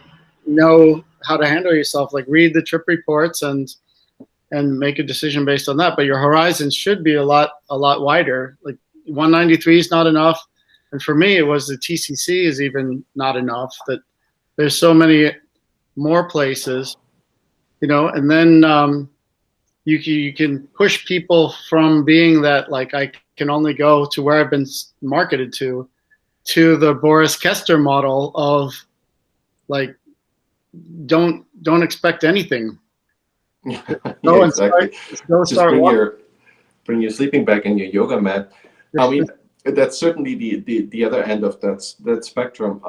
know how to handle yourself. Like, read the trip reports and make a decision based on that. But your horizons should be a lot wider. Like, 193 is not enough, and for me it was the TCC is even not enough. That there's so many more places, and then you can push people from being that, like, I can only go to where I've been marketed to the Boris Kester model of, like, don't expect anything. Exactly. Just bring your sleeping bag and your yoga mat. I mean, that's certainly the other end of that spectrum.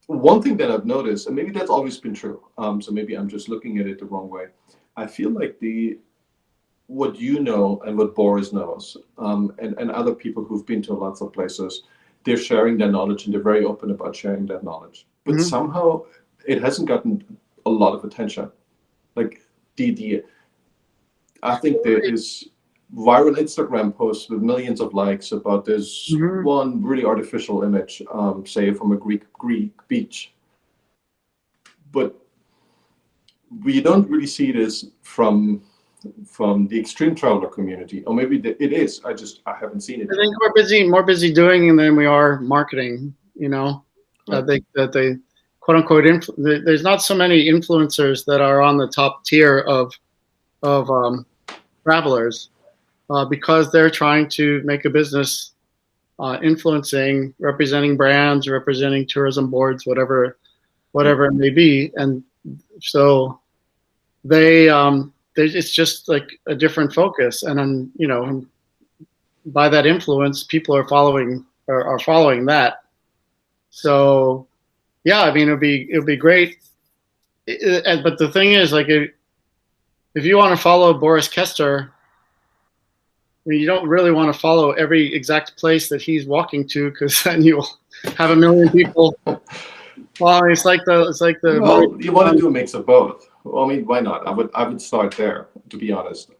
One thing that I've noticed, and maybe that's always been true, so maybe I'm just looking at it the wrong way. I feel like what you know and what Boris knows, and other people who've been to lots of places, they're sharing their knowledge, and they're very open about sharing that knowledge. But somehow it hasn't gotten a lot of attention. Like, I think there is viral Instagram posts with millions of likes about this one really artificial image, say from a Greek beach. But we don't really see this from the extreme traveler community, or maybe it is. I haven't seen it. I think we're more busy doing than we are marketing. I think that they quote unquote there's not so many influencers that are on the top tier of travelers because they're trying to make a business, influencing, representing brands, representing tourism boards, whatever it may be, and so it's just like a different focus, and then by that influence, people are following that. So yeah, I mean, it'd be great, but the thing is, like, if you want to follow Boris Kester, I mean, you don't really want to follow every exact place that he's walking to, because then you'll have a million people following. It's like the. Well, you want to do a mix of both. Well, I mean, why not? I would start there, to be honest.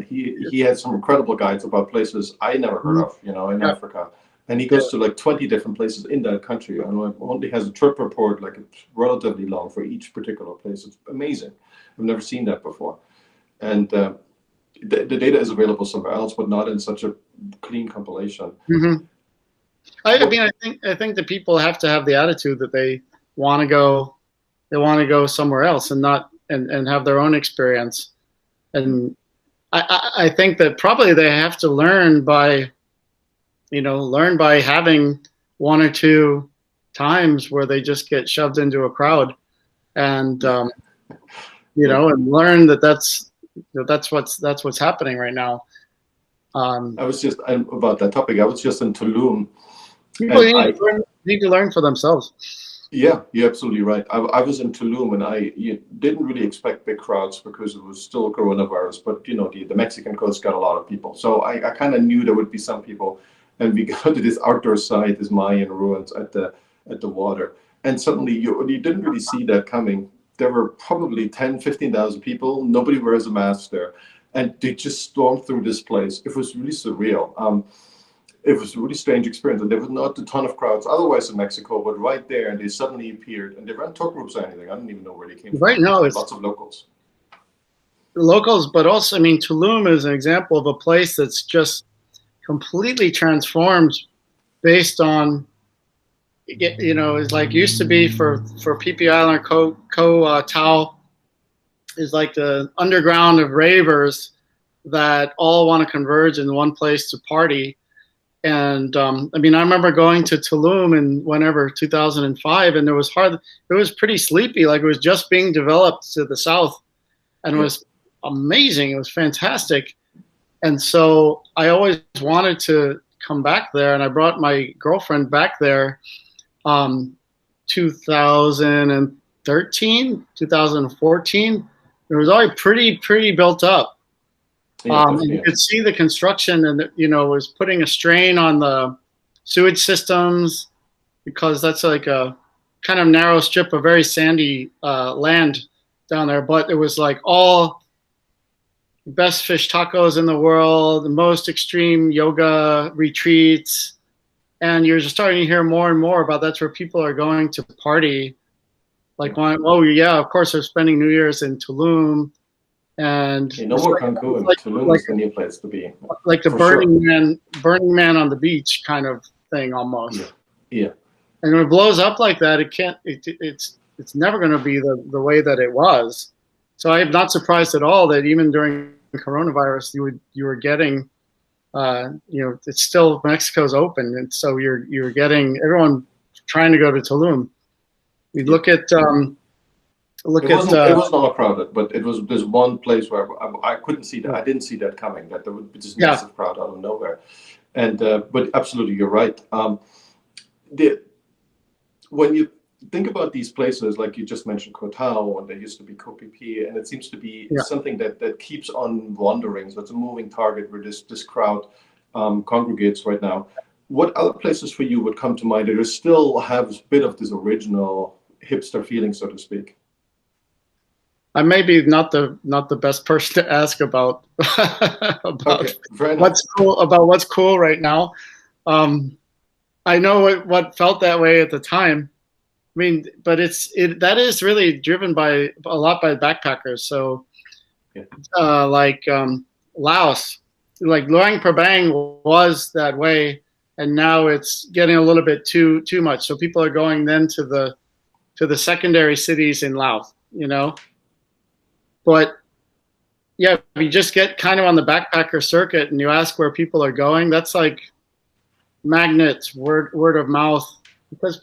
He had some incredible guides about places I never heard of, in Africa. And he goes to like 20 different places in that country, and only has a trip report, like, it's relatively long for each particular place. It's amazing. I've never seen that before. And the data is available somewhere else, but not in such a clean compilation. I think that people have to have the attitude that they want to go somewhere else and not and have their own experience. And I think that probably they have to learn by having one or two times where they just get shoved into a crowd, and and learn that's what's happening right now. I was just about that topic. I was just in Tulum. People need to learn for themselves. Yeah, you're absolutely right. I was in Tulum, and you didn't really expect big crowds because it was still coronavirus. But the Mexican coast got a lot of people, so I kind of knew there would be some people. And we go to this outdoor site, this Mayan ruins at the water, and suddenly you didn't really see that coming. There were probably 10, 15,000 people. Nobody wears a mask there, and they just stormed through this place. It was really surreal. It was a really strange experience, and there was not a ton of crowds otherwise in Mexico, but right there, and they suddenly appeared, and they weren't tour groups or anything. I don't even know where they came from. Right now, it's lots of locals. But also, Tulum is an example of a place that's just completely transformed based on, it's like used to be for PP Island or Koh Tao, is like the underground of ravers that all want to converge in one place to party. And I remember going to Tulum in 2005, and it was pretty sleepy, like it was just being developed to the south, and it was amazing. It was fantastic. And so I always wanted to come back there, and I brought my girlfriend back there 2013, 2014. It was already pretty built up. And you could see the construction, and it was putting a strain on the sewage systems, because that's like a kind of narrow strip of very sandy land down there. But it was like all best fish tacos in the world, the most extreme yoga retreats, and you're just starting to hear more and more about that's where people are going to party. Like, oh yeah, of course they're spending New Year's in Tulum. And no more Cancun. Tulum is the new place to be. Like the Burning Man on the beach kind of thing almost. Yeah. And when it blows up like that, it's never going to be the way that it was. So I'm not surprised at all that even during coronavirus, you were getting, it's still Mexico's open, and so you're getting everyone trying to go to Tulum. We look at. It wasn't all crowded, but there's one place where I couldn't see that. I didn't see that coming. That there would be this massive crowd out of nowhere, and but absolutely, you're right. When you think about these places, like you just mentioned, Koh Tao, and there used to be Koh Phi Phi, and it seems to be something that keeps on wandering. So it's a moving target where this crowd congregates right now. What other places for you would come to mind that still have a bit of this original hipster feeling, so to speak? I may be not the best person to ask about what's cool right now. I know what felt that way at the time. But that is really driven by a lot by backpackers. So, Laos, like Luang Prabang was that way, and now it's getting a little bit too much. So people are going then to the secondary cities in Laos, But yeah, if you just get kind of on the backpacker circuit and you ask where people are going, that's like magnets, word of mouth, because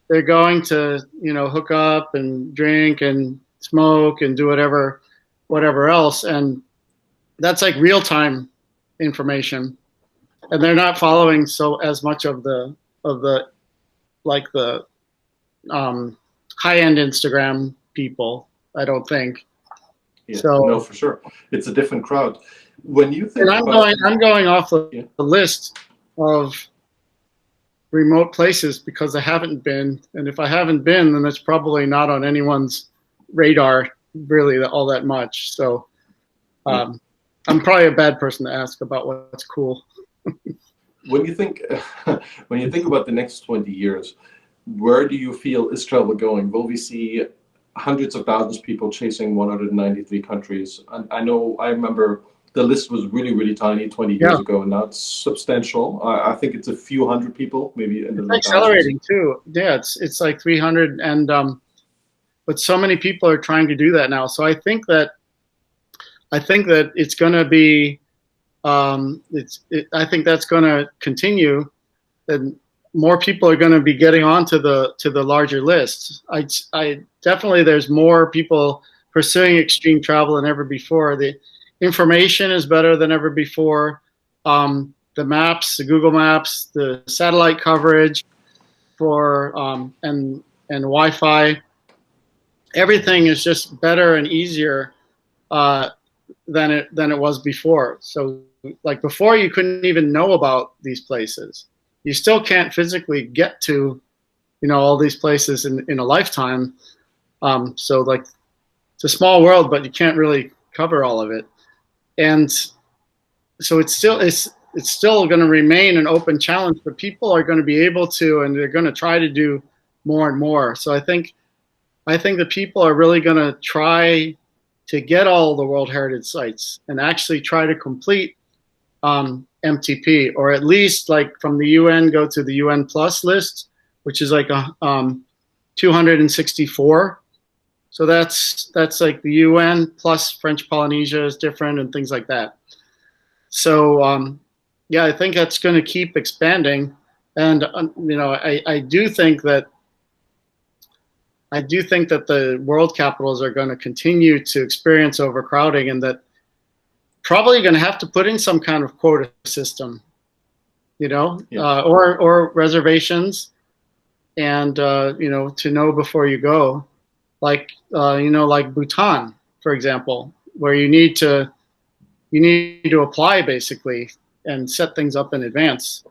they're going to, hook up and drink and smoke and do whatever else. And that's like real time information. And they're not following as much of the high end Instagram people, I don't think. Yeah, no, for sure. It's a different crowd. When you think I'm going off the list of remote places because I haven't been, and if I haven't been, then it's probably not on anyone's radar really all that much. So I'm probably a bad person to ask about what's cool. When you think about the next 20 years, where do you feel is travel going? Will we see hundreds of thousands of people chasing 193 countries? And I remember the list was really, really tiny 20 years ago, and now it's substantial. I think it's a few hundred people, maybe. It's accelerating too. Yeah, it's like 300, and but so many people are trying to do that now. So I think that I think that it's going to be, I think that's going to continue, and more people are going to be getting onto the larger lists. I definitely, there's more people pursuing extreme travel than ever before. The information is better than ever before. The maps, the Google Maps, the satellite coverage for and Wi-Fi, everything is just better and easier than it was before. So like before, you couldn't even know about these places. You still can't physically get to, all these places in a lifetime. So like it's a small world, but you can't really cover all of it. And so it's still going to remain an open challenge, but people are going to be able to, and they're going to try to do more and more. So I think that people are really going to try to get all the World Heritage sites and actually try to complete MTP, or at least like from the UN go to the UN plus list, which is like 264. So that's like the UN plus French Polynesia is different and things like that. So yeah, I think that's going to keep expanding, and I do think that the world capitals are going to continue to experience overcrowding, and that probably going to have to put in some kind of quota system, or reservations, and to know before you go, like like Bhutan, for example, where you need to apply basically and set things up in advance.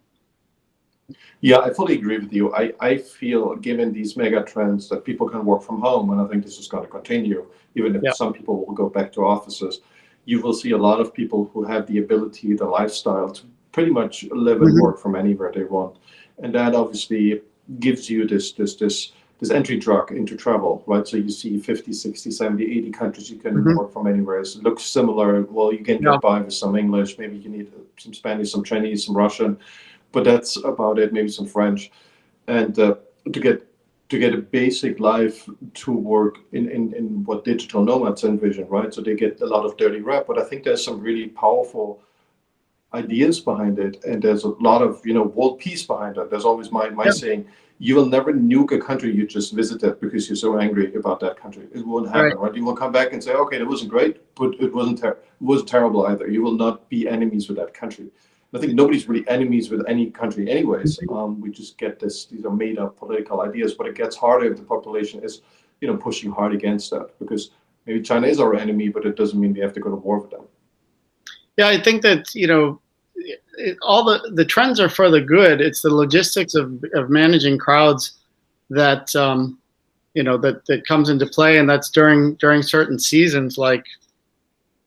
Yeah, I fully agree with you. I feel, given these mega trends, that people can work from home, and I think this is going to continue, even if some people will go back to offices. You will see a lot of people who have the ability, the lifestyle to pretty much live and work from anywhere they want. And that obviously gives you this entry drug into travel, right? So you see 50, 60, 70, 80 countries you can work from anywhere. It looks similar. Well, you can get by with some English, maybe you need some Spanish, some Chinese, some Russian, but that's about it, maybe some French. And to get a basic life to work in what digital nomads envision, right? So they get a lot of dirty rap, but I think there's some really powerful ideas behind it, and there's a lot of world peace behind it. There's always my saying, you will never nuke a country you just visited because you're so angry about that country. It won't happen, right? You will come back and say, okay, it wasn't great, but it wasn't terrible either. You will not be enemies with that country. I think nobody's really enemies with any country anyways. We just get these are made up political ideas, but it gets harder if the population is pushing hard against that, because maybe China is our enemy, but it doesn't mean we have to go to war with them. Yeah, I think that all the trends are for the good. It's the logistics of managing crowds that that comes into play, and that's during certain seasons like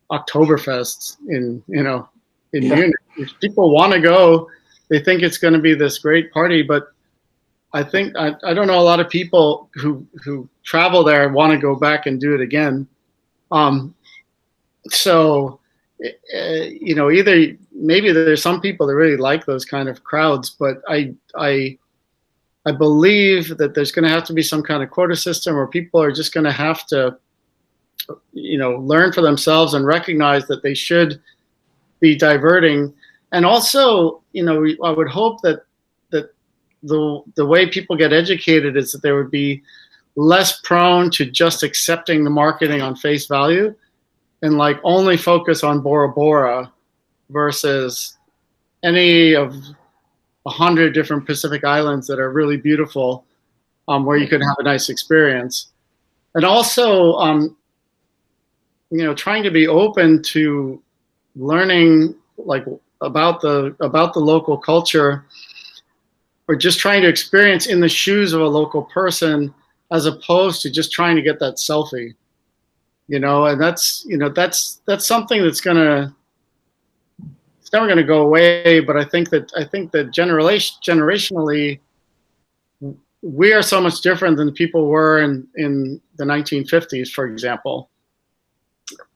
Oktoberfest in Munich. If people want to go, they think it's going to be this great party, but I think I don't know a lot of people who travel there and want to go back and do it again. So either maybe there's some people that really like those kind of crowds, but I believe that there's going to have to be some kind of quota system, or people are just going to have to learn for themselves and recognize that they should be diverting. And also, I would hope that the way people get educated is that they would be less prone to just accepting the marketing on face value and like only focus on Bora Bora versus any of 100 different Pacific islands that are really beautiful, where you could have a nice experience. And also, trying to be open to learning like about the local culture, or just trying to experience in the shoes of a local person, as opposed to just trying to get that selfie, and that's something that's it's never going to go away. But I think that generationally, we are so much different than people were in the 1950s, for example,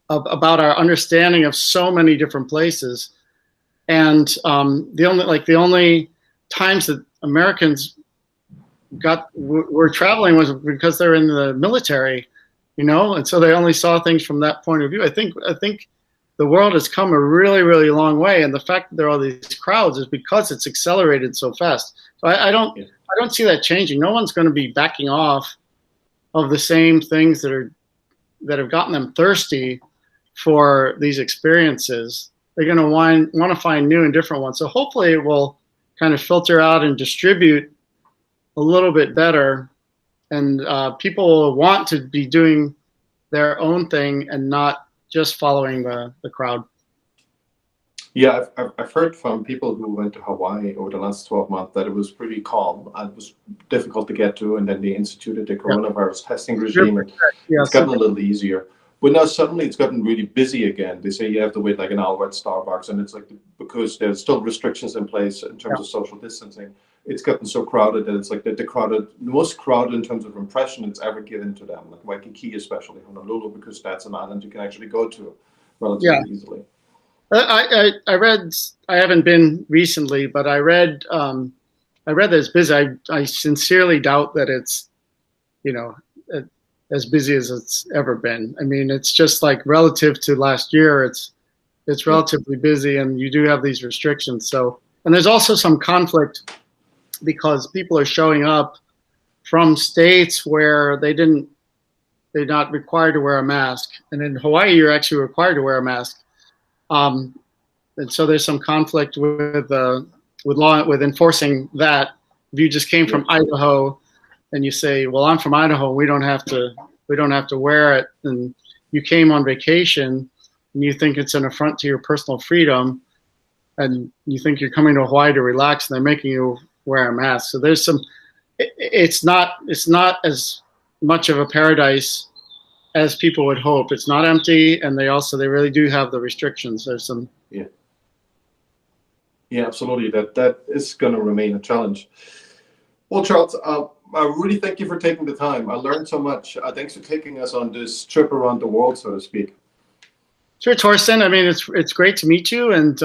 about our understanding of so many different places. And the only times that Americans were traveling was because they're in the military, and so they only saw things from that point of view. I think the world has come a really, really long way, and the fact that there are all these crowds is because it's accelerated so fast. So I don't see that changing. No one's going to be backing off of the same things that have gotten them thirsty for these experiences. They're going to want to find new and different ones. So hopefully it will kind of filter out and distribute a little bit better, and people will want to be doing their own thing and not just following the crowd. Yeah, I've heard from people who went to Hawaii over the last 12 months that it was pretty calm and it was difficult to get to, and then they instituted the coronavirus testing regime, and it's gotten a little easier. But now suddenly it's gotten really busy again. They say you have to wait like an hour at Starbucks, and it's like because there's still restrictions in place in terms of social distancing. It's gotten so crowded that it's like the most crowded in terms of impression it's ever given to them, like Waikiki, especially Honolulu, because that's an island you can actually go to relatively easily. I read. I haven't been recently, but I read that it's busy. I sincerely doubt that it's, as busy as it's ever been. I mean, it's just like relative to last year, it's relatively busy, and you do have these restrictions. So, and there's also some conflict because people are showing up from states where they're not required to wear a mask, and in Hawaii you're actually required to wear a mask. And so there's some conflict with enforcing that. If you just came from Idaho and you say, well, I'm from Idaho, we don't have to wear it, and you came on vacation and you think it's an affront to your personal freedom, and you think you're coming to Hawaii to relax, and they're making you wear a mask. So there's it's not as much of a paradise as people would hope. It's not empty, and they really do have the restrictions. There's some. Yeah, absolutely. That is going to remain a challenge. Well, Charles, I really thank you for taking the time. I learned so much. Thanks for taking us on this trip around the world, so to speak. Sure, Torsten. I mean, it's great to meet you, and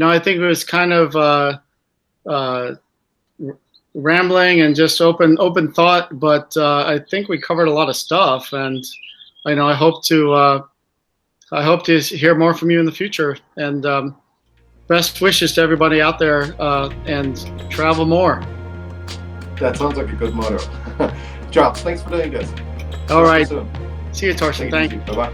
I think it was kind of rambling and just open thought, but I think we covered a lot of stuff, and I hope to hear more from you in the future, and best wishes to everybody out there, and travel more. That sounds like a good motto. Charles, thanks for doing this. All right. See you, Torsten. Thank you. Bye-bye.